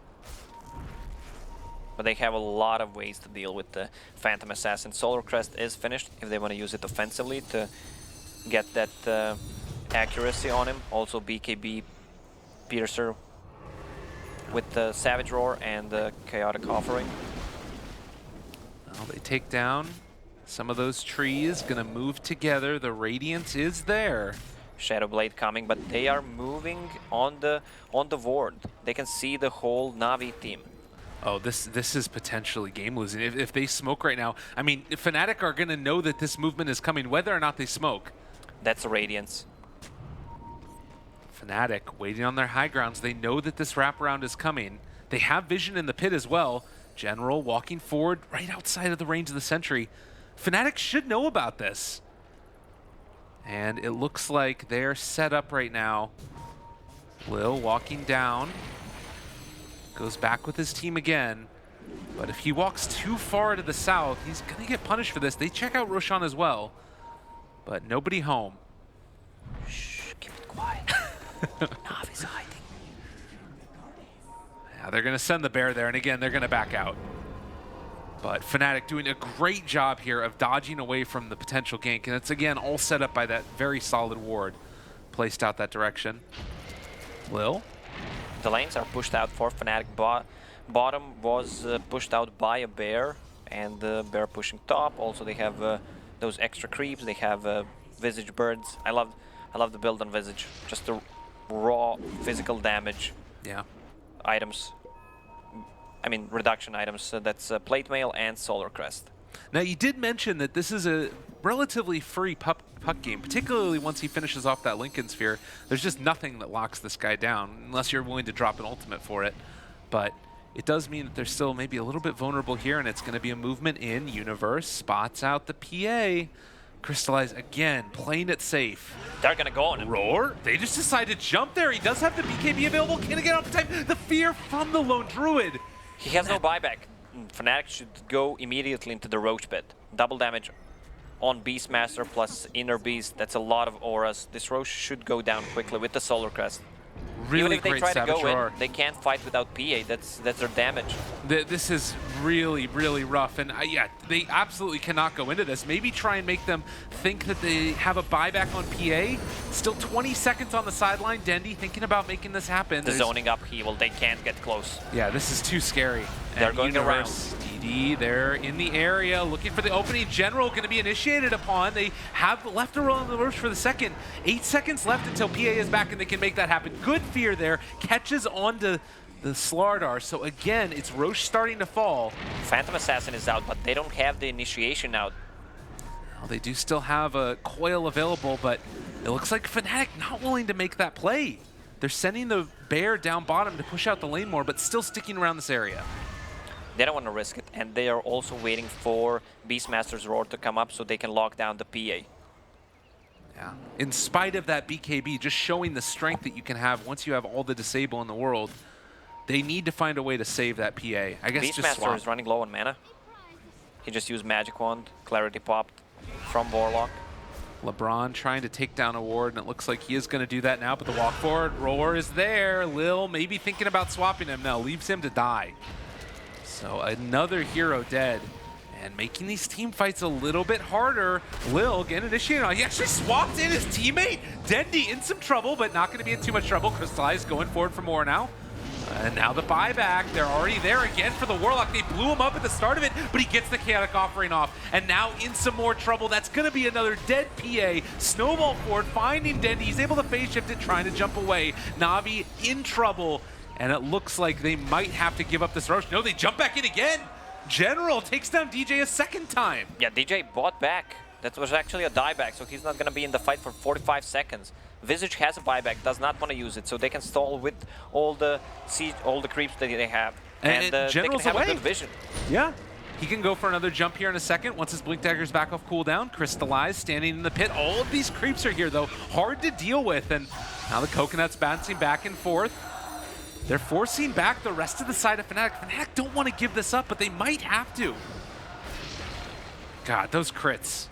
But they have a lot of ways to deal with the Phantom Assassin. Solar Crest is finished if they want to use it offensively to get that accuracy on him. Also BKB Piercer with the Savage Roar and the Chaotic Offering. Well, they take down some of those trees, gonna move together. The Radiance is there. Shadow Blade coming, but they are moving on the ward. They can see the whole Navi team. Oh, this is potentially game losing. If they smoke right now, I mean, Fnatic are gonna know that this movement is coming, whether or not they smoke. That's a Radiance. Fnatic waiting on their high grounds. They know that this wraparound is coming. They have vision in the pit as well. General walking forward right outside of the range of the sentry. Fnatic should know about this. And it looks like they're set up right now. Lil walking down. Goes back with his team again. But if he walks too far to the south, he's going to get punished for this. They check out Roshan as well. But nobody home. Shh, keep it quiet. Navi's hiding. Yeah, they're going to send the bear there, and again, they're going to back out. But Fnatic doing a great job here of dodging away from the potential gank, and it's again all set up by that very solid ward placed out that direction. Lil? The lanes are pushed out for Fnatic. Bottom was pushed out by a bear, and the bear pushing top. Also, they have those extra creeps. They have Visage birds. I love the build on Visage. Just the raw physical damage. Yeah. Items. I mean, reduction items. That's Plate Mail and Solar Crest. Now, you did mention that this is a relatively free puck game, particularly once he finishes off that Lincoln Sphere. There's just nothing that locks this guy down, unless you're willing to drop an ultimate for it. But it does mean that they're still maybe a little bit vulnerable here, and it's going to be a movement in Universe. Spots out the PA. Crystallize again, playing it safe. They're going to go on him. Roar? They just decided to jump there. He does have the BKB available. Can he get off the time? The fear from the Lone Druid. He has no buyback. Fnatic should go immediately into the Roach Pit. Double damage on Beastmaster plus Inner Beast. That's a lot of auras. This Roach should go down quickly with the Solar Crest. Really Even if they great try to Savage go Roar. in, they can't fight without PA. That's their damage. This is really, really rough. And yeah, they absolutely cannot go into this. Maybe try and make them think that they have a buyback on PA. Still 20 seconds on the sideline. Dendy thinking about making this happen. The zoning upheaval, they can't get close. Yeah, this is too scary. They're And going Universe, DD, they're in the area looking for the opening. General going to be initiated upon. They have left a roll on the Roche for the second. 8 seconds left until PA is back and they can make that happen. Good fear there. Catches onto the Slardar. So again, it's Roche starting to fall. Phantom Assassin is out, but they don't have the initiation out. Well, they do still have a coil available, but it looks like Fnatic not willing to make that play. They're sending the bear down bottom to push out the lane more, but still sticking around this area. They don't want to risk it, and they are also waiting for Beastmaster's Roar to come up so they can lock down the PA. Yeah. In spite of that BKB, just showing the strength that you can have once you have all the disable in the world, they need to find a way to save that PA. I guess just Beastmaster swap. is running low on mana. He just used Magic Wand, Clarity popped. from Warlock. LeBron trying to take down a ward, and it looks like he is going to do that now, but the walk forward roar is there. Lil maybe thinking about swapping him now, leaves him to die. So another hero dead, and making these team fights a little bit harder. Lil getting initiated on. He actually swapped in his teammate. Dendy in some trouble, but not going to be in too much trouble. Crystallize going forward for more now. And now the buyback, they're already there again for the Warlock. They blew him up at the start of it, but he gets the chaotic offering off. And now in some more trouble. That's going to be another dead PA. Snowball forward, finding Dendy. He's able to phase shift it, trying to jump away. Navi in trouble, and it looks like they might have to give up this rush. No, they jump back in again. General takes down DJ a second time. Yeah, DJ bought back. That was actually a dieback, so he's not going to be in the fight for 45 seconds. Visage has a buyback, does not want to use it, so they can stall with all the creeps that they have. And General's they can have away. a good vision. Yeah. He can go for another jump here in a second once his Blink Dagger's back off cooldown. Crystallize standing in the pit. All of these creeps are here, though. Hard to deal with. And now the Coconut's bouncing back and forth. They're forcing back the rest of the side of Fnatic. Fnatic don't want to give this up, but they might have to. God, those crits.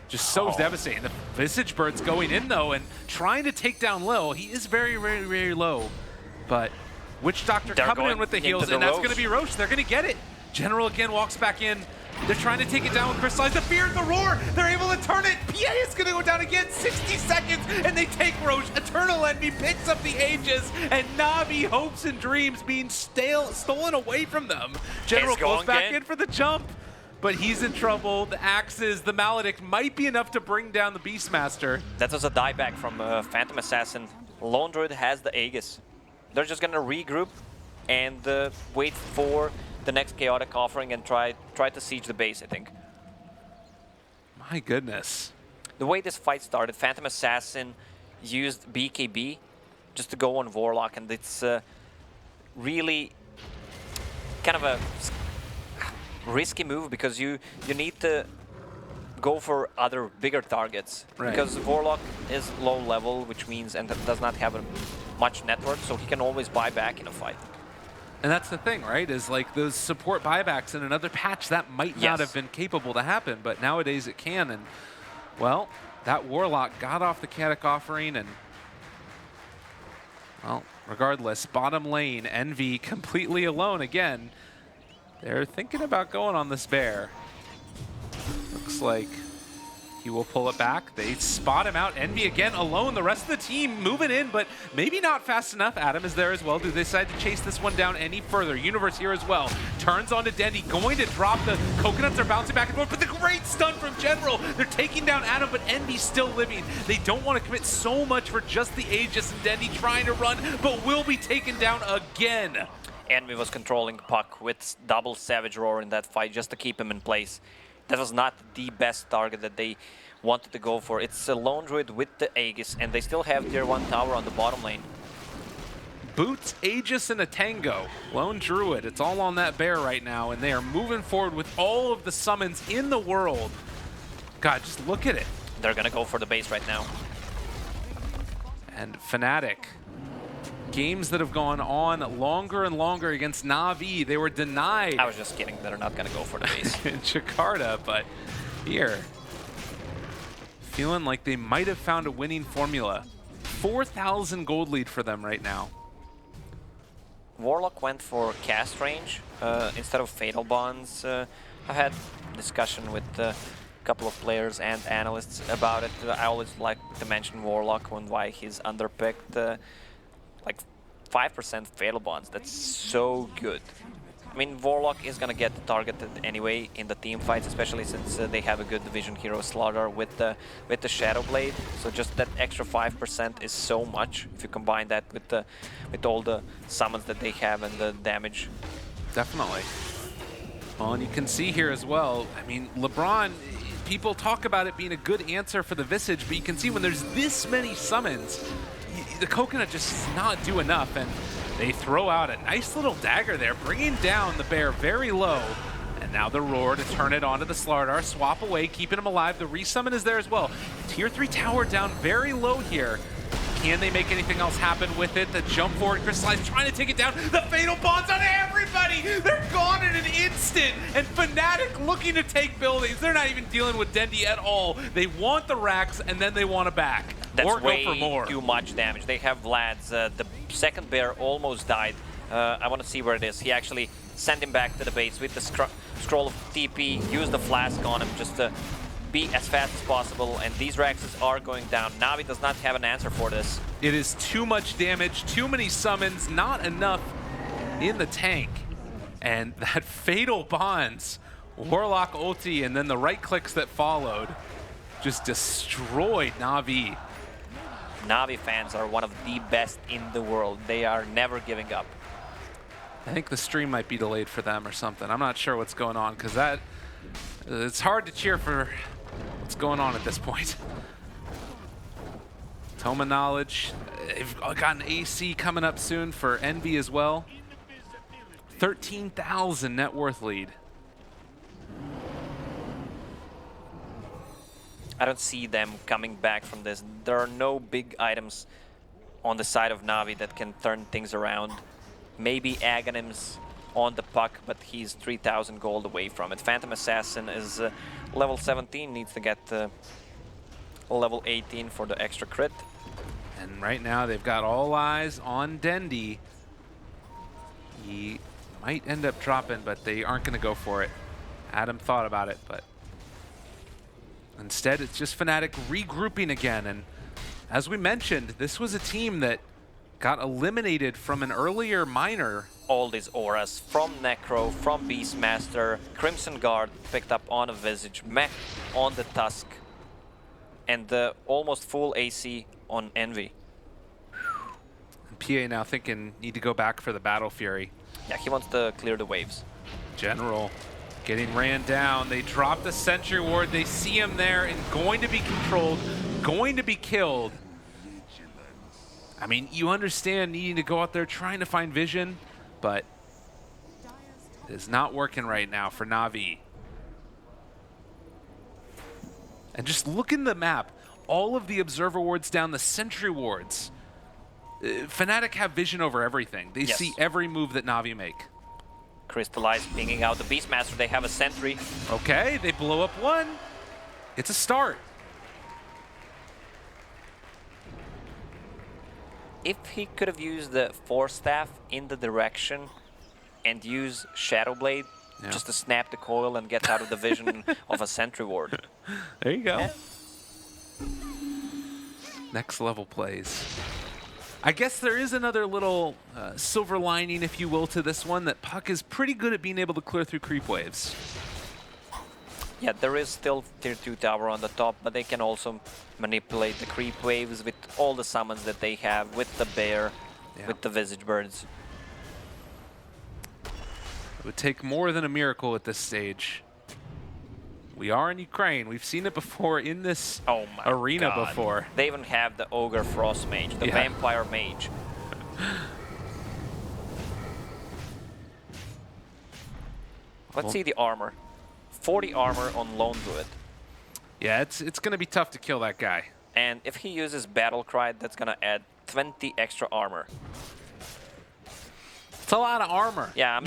Just so devastating. The Visage Bird's going in, though, and trying to take down Lil. He is very, very, very low. But Witch Doctor coming in with the heals, and that's going to be Roche. They're going to get it. General again walks back in. They're trying to take it down with Crystallize. The fear, the roar. They're able to turn it. PA is going to go down again. 60 seconds, and they take Roche. Eternal Envy picks up the Aegis, and Navi hopes and dreams being stolen away from them. General goes back in for the jump, but he's in trouble. The axes, the Maledict might be enough to bring down the Beastmaster. That was a dieback from Phantom Assassin. Lone Druid has the Aegis. They're just going to regroup and wait for the next chaotic offering and try to siege the base, I think. My goodness. The way this fight started, Phantom Assassin used BKB just to go on Warlock, and it's really kind of a risky move because you need to go for other bigger targets. Right. Because Warlock is low level, which means and does not have much network, so he can always buy back in a fight. And that's the thing, right? Is like those support buybacks in another patch that might not have been capable to happen, but nowadays it can. And well, that Warlock got off the chaotic offering, and well, regardless, bottom lane, Envy completely alone again. They're thinking about going on this bear. Looks like he will pull it back. They spot him out. Envy again alone. The rest of the team moving in, but maybe not fast enough. Adam is there as well. Do they decide to chase this one down any further? Universe here as well. Turns onto Dendy. Going to drop the Coconuts are bouncing back and forth, but the great stun from General. They're taking down Adam, but Envy's still living. They don't want to commit so much for just the Aegis, and Dendy trying to run, but will be taken down again. Envy was controlling Puck with double Savage Roar in that fight just to keep him in place. That was not the best target that they wanted to go for. It's a Lone Druid with the Aegis, and they still have Tier 1 tower on the bottom lane. Boots, Aegis, and a Tango. Lone Druid, it's all on that bear right now, and they are moving forward with all of the summons in the world. God, just look at it. They're gonna go for the base right now. And Fnatic. Games that have gone on longer and longer against Navi. They were denied. I was just kidding. They're not going to go for the base. in Jakarta, but here. Feeling like they might have found a winning formula. 4,000 gold lead for them right now. Warlock went for cast range instead of Fatal Bonds. I had discussion with a couple of players and analysts about it. I always like to mention Warlock and why he's underpicked. Like 5% Fatal Bonds, that's so good. I mean, Warlock is gonna get targeted anyway in the team fights, especially since they have a good division hero Slaughter with the Shadow Blade. So just that extra 5% is so much if you combine that with all the summons that they have and the damage. Definitely. Well, and you can see here as well, I mean, LeBron, people talk about it being a good answer for the Visage, but you can see when there's this many summons, the Coconut just does not do enough, and they throw out a nice little dagger there, bringing down the bear very low. And now the roar to turn it onto the Slardar, swap away, keeping him alive. The resummon is there as well. Tier 3 tower down very low here. Can they make anything else happen with it? The jump forward, Crystallize trying to take it down. The fatal bonds on everybody. They're gone in an instant. And Fnatic looking to take buildings. They're not even dealing with Dendi at all. They want the racks and then they want to back. That's or way go for more. too much damage. They have Vlad's. The second bear almost died. I want to see where it is. He actually sent him back to the base with the scroll of TP, used the flask on him just to be as fast as possible, and these Raxes are going down. Navi does not have an answer for this. It is too much damage, too many summons, not enough in the tank. And that fatal bonds, Warlock ulti, and then the right clicks that followed just destroyed Navi. Navi fans are one of the best in the world. They are never giving up. I think the stream might be delayed for them or something. I'm not sure what's going on, because it's hard to cheer for what's going on at this point. Toma Knowledge, they've got an AC coming up soon for Envy as well. 13,000 net worth lead. I don't see them coming back from this. There are no big items on the side of Navi that can turn things around. Maybe Aghanim's on the puck, but he's 3,000 gold away from it. Phantom Assassin is level 17, needs to get level 18 for the extra crit. And right now they've got all eyes on Dendi. He might end up dropping, but they aren't going to go for it. Adam thought about it, but instead it's just Fnatic regrouping again. And as we mentioned, this was a team that got eliminated from an earlier minor. All these auras from Necro, from Beastmaster, Crimson Guard picked up on a Visage, Mech on the Tusk, and the almost full AC on Envy. And PA now thinking need to go back for the Battle Fury. Yeah, he wants to clear the waves. General getting ran down. They drop the Sentry Ward. They see him there and going to be controlled, going to be killed. I mean, you understand needing to go out there trying to find vision, but it is not working right now for Navi. And just look in the map. All of the Observer Wards down, the Sentry Wards. Fnatic have vision over everything. They see every move that Navi make. Crystallize pinging out the Beastmaster. They have a Sentry. Okay, they blow up one. It's a start. If he could have used the Force Staff in the direction and use Shadow Blade just to snap the coil and get out of the vision of a Sentry Ward. There you go. Yeah. Next level plays. I guess there is another little silver lining, if you will, to this one, that Puck is pretty good at being able to clear through creep waves. Yeah, there is still tier 2 tower on the top, but they can also manipulate the creep waves with all the summons that they have, with the bear, with the Visage Birds. It would take more than a miracle at this stage. We are in Ukraine. We've seen it before in this arena before. They even have the Ogre Frost Mage, the Vampire Mage. Let's see the armor. 40 armor on Lone Druid. Yeah, it's going to be tough to kill that guy. And if he uses Battle Cry, that's going to add 20 extra armor. It's a lot of armor. Yeah,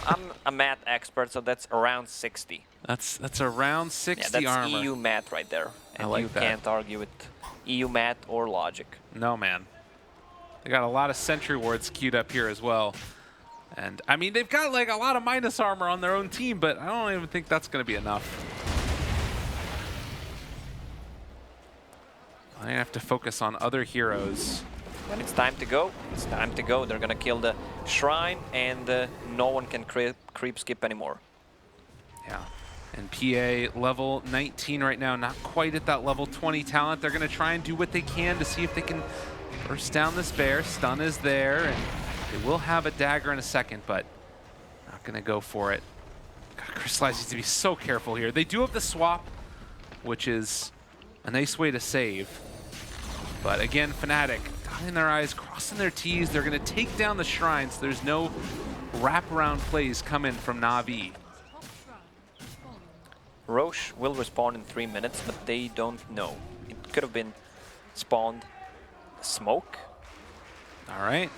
I'm a math expert, so that's around 60. That's around 60 that's armor. EU math right there. And I like you that. can't argue with EU math or logic. No, man. They got a lot of Sentry Wards queued up here as well. And, I mean, they've got, like, a lot of minus armor on their own team, but I don't even think that's going to be enough. I have to focus on other heroes. When it's time to go, it's time to go. They're going to kill the Shrine, and no one can creep skip anymore. Yeah. And PA level 19 right now, not quite at that level 20 talent. They're going to try and do what they can to see if they can burst down this bear. Stun is there, and they will have a dagger in a second, but not going to go for it. God, Crystallize needs to be so careful here. They do have the swap, which is a nice way to save. But again, Fnatic, dotting their I's, crossing their T's. They're going to take down the shrine, so there's no wraparound plays coming from Navi. Roche will respawn in 3 minutes, but they don't know. It could have been spawned smoke. All right.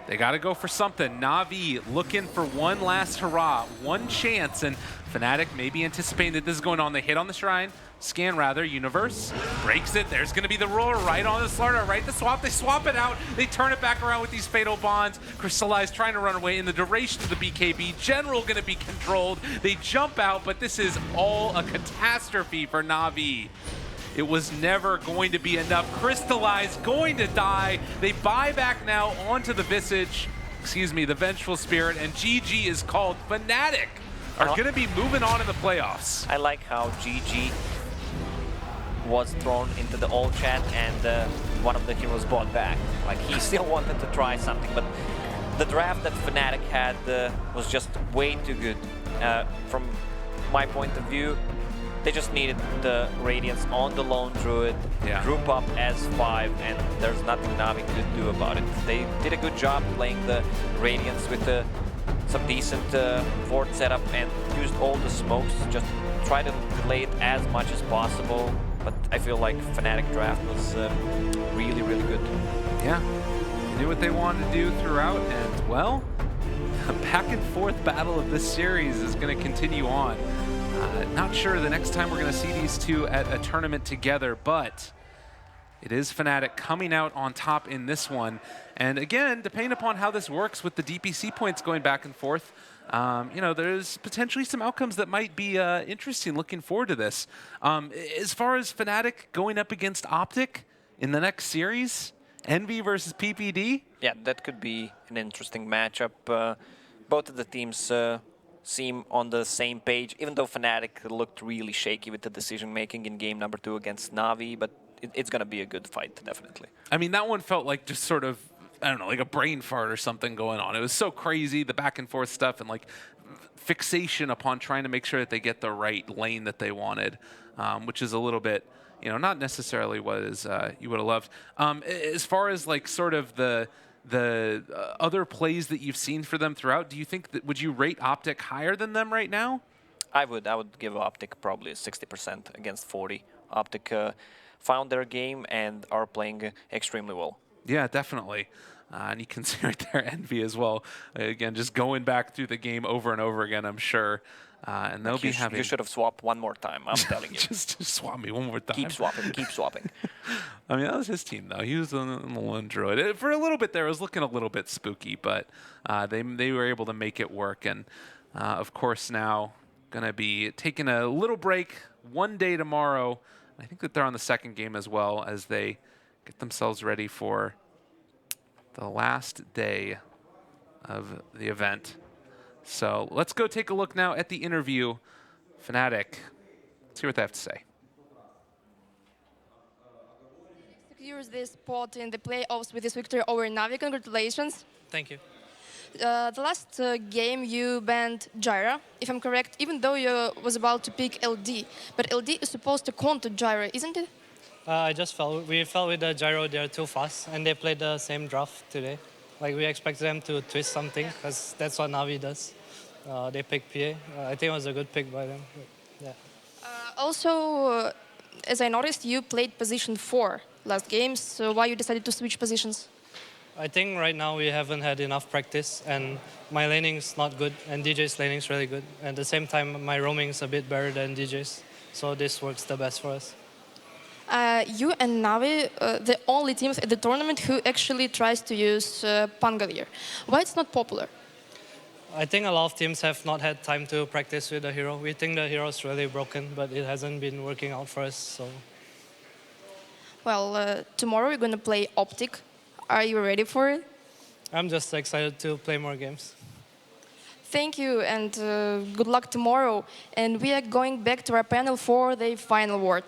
They got to go for something. Navi looking for one last hurrah, one chance, and Fnatic maybe anticipating that this is going on. They hit on the shrine, scan rather, Universe breaks it. There's going to be the roar right on the Slardar, right? The swap, they swap it out. They turn it back around with these Fatal Bonds. Crystallize trying to run away in the duration of the BKB. General going to be controlled. They jump out, but this is all a catastrophe for Navi. It was never going to be enough. Crystallize going to die. They buy back now onto the Visage, the Vengeful Spirit, and GG is called. Fnatic are going to be moving on in the playoffs. I like how GG was thrown into the old chat and one of the heroes bought back. Like, he still wanted to try something, but the draft that Fnatic had was just way too good. From my point of view, they just needed the Radiance on the Lone Druid, group up as 5, and there's nothing Navi could do about it. They did a good job playing the Radiance with some decent fort setup and used all the smokes, just try to delay it as much as possible. But I feel like Fnatic draft was really, really good. Yeah, they knew what they wanted to do throughout, and well, a back and forth battle of this series is going to continue on. Not sure the next time we're going to see these two at a tournament together, but it is Fnatic coming out on top in this one. And again, depending upon how this works with the DPC points going back and forth, you know, there's potentially some outcomes that might be interesting. Looking forward to this. As far as Fnatic going up against Optic in the next series, Envy versus PPD? Yeah, that could be an interesting matchup. Both of the teams seem on the same page, even though Fnatic looked really shaky with the decision-making in game number 2 against Navi, but it's going to be a good fight, definitely. I mean, that one felt like just sort of, I don't know, like a brain fart or something going on. It was so crazy, the back and forth stuff, and like fixation upon trying to make sure that they get the right lane that they wanted, which is a little bit, you know, not necessarily what is you would have loved. As far as like sort of the other plays that you've seen for them throughout, do you think that, would you rate Optic higher than them right now? I would give Optic probably 60% against 40. Optic found their game and are playing extremely well. Yeah, definitely. And you can see right there Envy as well. Again, just going back through the game over and over again, I'm sure. And they'll be having... You should have swapped one more time, I'm telling you. just swap me one more time. Keep swapping, keep swapping. I mean, that was his team, though. He was on the lone druid. For a little bit there, it was looking a little bit spooky, but they were able to make it work. And, of course, now going to be taking a little break one day tomorrow. I think that they're on the second game as well as they get themselves ready for the last day of the event. So let's go take a look now at the interview. Fnatic, let's hear what they have to say. Secures this spot in the playoffs with this victory over Navi. Congratulations. Thank you. The last game you banned Gyra, if I'm correct, even though you was about to pick LD. But LD is supposed to counter Gyra, isn't it? We fell with the Gyro. They're too fast, and they played the same draft today. Like, we expected them to twist something, because that's what Navi does. They picked PA. I think it was a good pick by them. But, yeah. Also, as I noticed, you played position 4 last game, so why you decided to switch positions? I think right now we haven't had enough practice, and my laning's not good, and DJ's laning's really good. At the same time, my roaming's a bit better than DJ's, so this works the best for us. You and Navi, the only teams at the tournament who actually tries to use Pangolier. Why it's not popular? I think a lot of teams have not had time to practice with the hero. We think the hero's really broken, but it hasn't been working out for us. So. Well, tomorrow we're going to play Optic. Are you ready for it? I'm just excited to play more games. Thank you, and good luck tomorrow. And we are going back to our panel for the final word.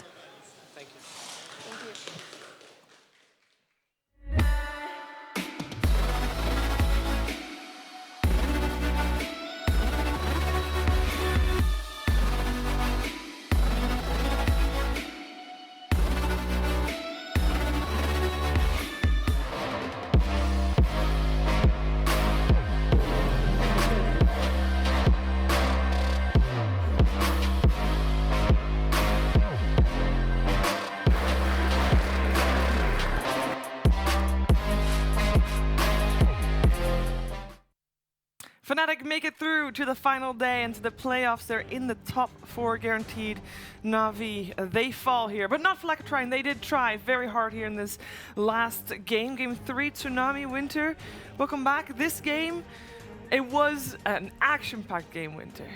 Fnatic make it through to the final day and to the playoffs. They're in the top 4 guaranteed. Navi, they fall here, but not for lack of trying. They did try very hard here in this last game. Game 3, Tsunami Winter. Welcome back. This game, it was an action-packed game, Winter.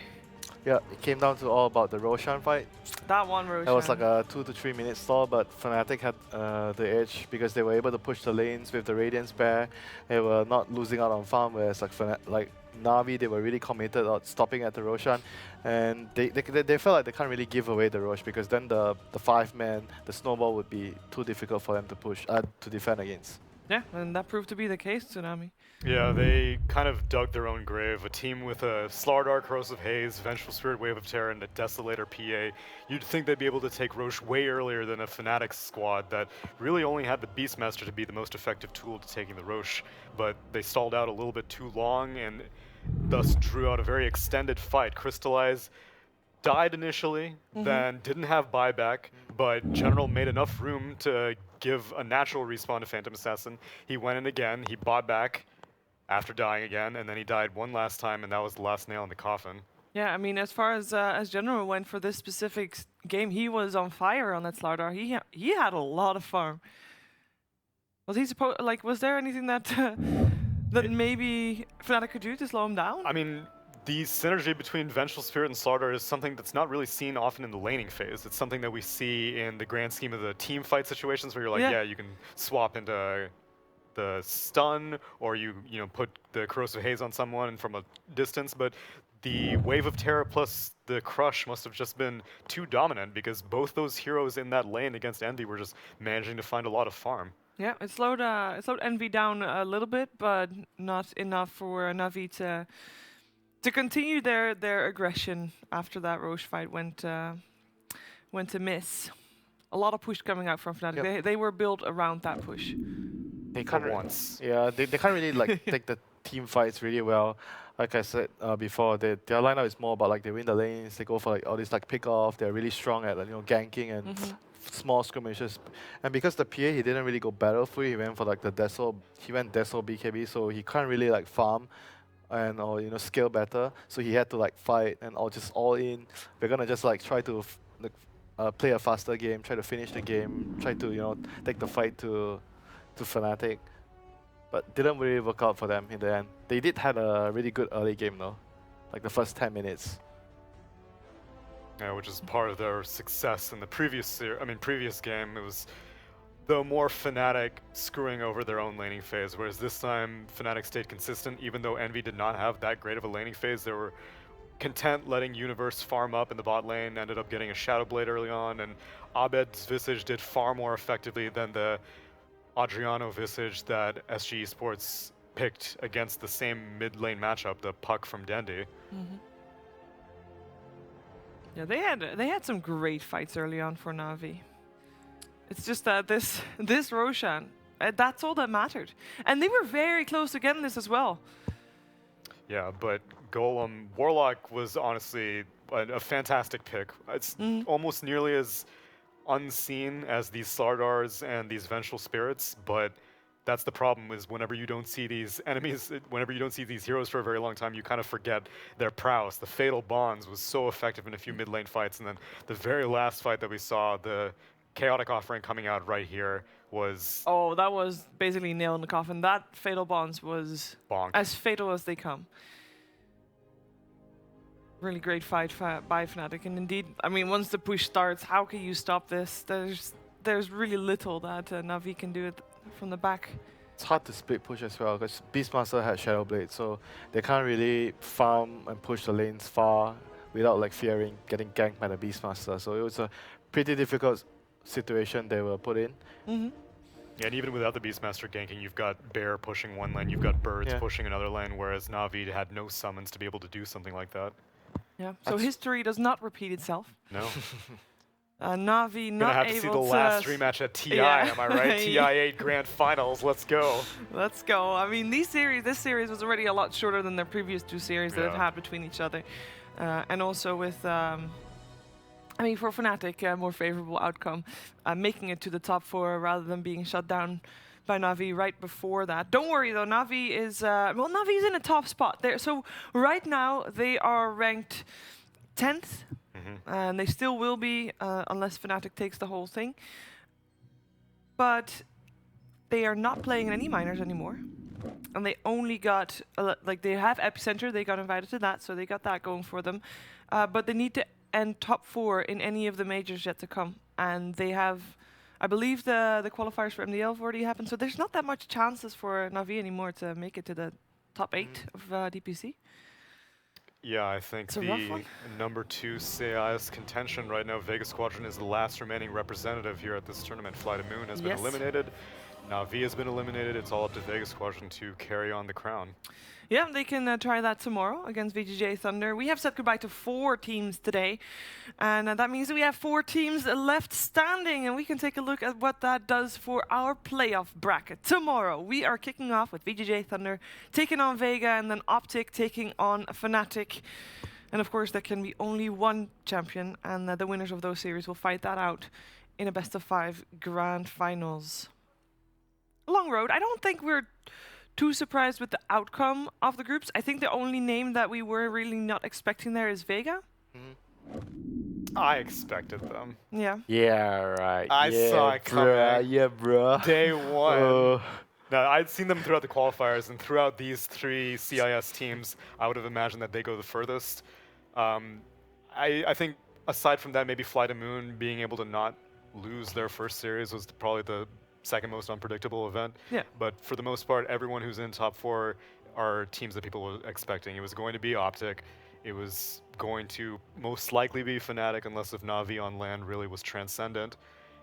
Yeah, it came down to all about the Roshan fight. That one, Roshan. It was like a 2 to 3 minute stall, but Fnatic had the edge because they were able to push the lanes with the Radiance pair. They were not losing out on farm, whereas like Navi, they were really committed on stopping at the Roshan, and they felt like they can't really give away the Rosh because then the 5-man, the snowball would be too difficult for them to push, to defend against. Yeah, and that proved to be the case, Tsunami. Yeah, they kind of dug their own grave. A team with a Slardar, Corrosive Haze, Vengeful Spirit, Wave of Terror, and a Desolator PA. You'd think they'd be able to take Roche way earlier than a Fnatic squad that really only had the Beastmaster to be the most effective tool to taking the Roche, but they stalled out a little bit too long and thus drew out a very extended fight. Crystallize died initially, then didn't have buyback, but General made enough room to give a natural respawn to Phantom Assassin. He went in again, he bought back after dying again, and then he died one last time, and that was the last nail in the coffin. Yeah, I mean, as far as General went for this specific game, he was on fire on that Slardar. He had a lot of farm. Was he supposed, like, was there anything that that maybe Fnatic could do to slow him down? I mean, the synergy between Vengeful Spirit and Slardar is something that's not really seen often in the laning phase. It's something that we see in the grand scheme of the team fight situations where you're like, yeah, you can swap into the stun, or you put the Corrosive Haze on someone and from a distance, but the Wave of Terror plus the Crush must have just been too dominant because both those heroes in that lane against Envy were just managing to find a lot of farm. Yeah, it slowed Envy down a little bit, but not enough for Navi to continue their aggression after that Roche fight went to miss. A lot of push coming out from Fnatic. Yep. They were built around that push. They can't once. Yeah, they can't really like take the team fights really well. Like I said before, their lineup is more about like they win the lanes, they go for like all these like Pickoff. They're really strong at ganking and small skirmishes. And because the PA he didn't really go battle free, he went for like the Desol. He went Desol BKB, so he can't really like farm and or scale better. So he had to like fight and just all in. We're gonna just like try to play a faster game, try to finish the game, try to take the fight to Fnatic, but didn't really work out for them in the end. They did have a really good early game though, like the first 10 minutes. Yeah, which is part of their success in the previous game. It was the more Fnatic screwing over their own laning phase, whereas this time Fnatic stayed consistent. Even though Envy did not have that great of a laning phase, they were content letting Universe farm up in the bot lane, ended up getting a Shadow Blade early on, and Abed's Visage did far more effectively than the Adriano Visage that SG Esports picked against the same mid lane matchup, the Puck from Dendy. Yeah, they had some great fights early on for Navi. It's just that this Roshan, that's all that mattered. And they were very close to getting this as well. Yeah, but Golem Warlock was honestly a fantastic pick. It's almost nearly as unseen as these Slardars and these Vengeful Spirits, but that's the problem, is whenever you don't see these enemies, whenever you don't see these heroes for a very long time, you kind of forget their prowess. The Fatal Bonds was so effective in a few mid lane fights, and then the very last fight that we saw, the Chaotic Offering coming out right here, was... Oh, that was basically nail in the coffin. That Fatal Bonds was bonk. As fatal as they come. Really great fight by Fnatic, and indeed, I mean, once the push starts, how can you stop this? There's really little that Navi can do it from the back. It's hard to split push as well because Beastmaster had Shadow Blade, so they can't really farm and push the lanes far without like fearing getting ganked by the Beastmaster. So it was a pretty difficult situation they were put in. Yeah, and even without the Beastmaster ganking, you've got Bear pushing one lane, you've got Birds pushing another lane, whereas Navi had no summons to be able to do something like that. Yeah, so history does not repeat itself. No. Navi not able to... Gonna have to see the last rematch at TI, am I right? TI 8 Grand Finals, let's go. Let's go. I mean, this series was already a lot shorter than their previous two series that they've had between each other. And also with, I mean, for Fnatic, a more favorable outcome, making it to the top 4 rather than being shut down by Navi right before that. Don't worry though, Navi is Navi's in a top spot there. So right now they are ranked 10th, and they still will be unless Fnatic takes the whole thing. But they are not playing in any minors anymore, and they only got they have Epicenter. They got invited to that, so they got that going for them. But they need to end top 4 in any of the majors yet to come, and they have. I believe the qualifiers for MDL have already happened, so there's not that much chances for Navi anymore to make it to the top 8 of DPC. Yeah, I think the number 2 CIS contention right now, Vega Squadron, is the last remaining representative here at this tournament. Fly to Moon has been eliminated. Navi has been eliminated. It's all up to Vega Squadron to carry on the crown. Yeah, they can try that tomorrow against VGJ Thunder. We have said goodbye to 4 teams today, and that means that we have 4 teams left standing, and we can take a look at what that does for our playoff bracket. Tomorrow, we are kicking off with VGJ Thunder taking on Vega, and then Optic taking on Fnatic. And of course, there can be only one champion, and the winners of those series will fight that out in a best-of-5 grand finals. Long road. I don't think we're too surprised with the outcome of the groups. I think the only name that we were really not expecting there is Vega. I expected them. Yeah. Yeah, right. I saw it coming. Yeah, bro. Day 1. Now, I'd seen them throughout the qualifiers, and throughout these 3 CIS teams, I would have imagined that they go the furthest. I think aside from that, maybe Fly to Moon being able to not lose their first series was probably the second most unpredictable event. Yeah. But for the most part, everyone who's in top 4 are teams that people were expecting. It was going to be Optic. It was going to most likely be Fnatic, unless if Navi on land really was transcendent.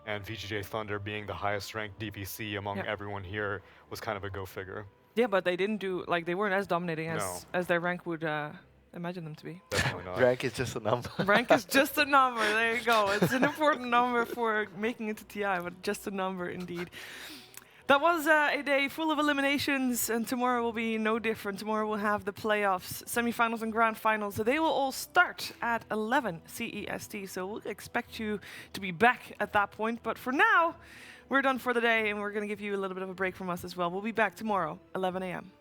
And VGJ Thunder being the highest ranked DPC among everyone here was kind of a go figure. Yeah, but they didn't do, they weren't as dominating as their rank would imagine them to be. Definitely not. Rank is just a number. Rank is just a number. There you go. It's an important number for making it to TI, but just a number indeed. That was a day full of eliminations, and tomorrow will be no different. Tomorrow we'll have the playoffs, semifinals and grand finals. So they will all start at 11 CEST, so we'll expect you to be back at that point. But for now, we're done for the day, and we're going to give you a little bit of a break from us as well. We'll be back tomorrow, 11 a.m.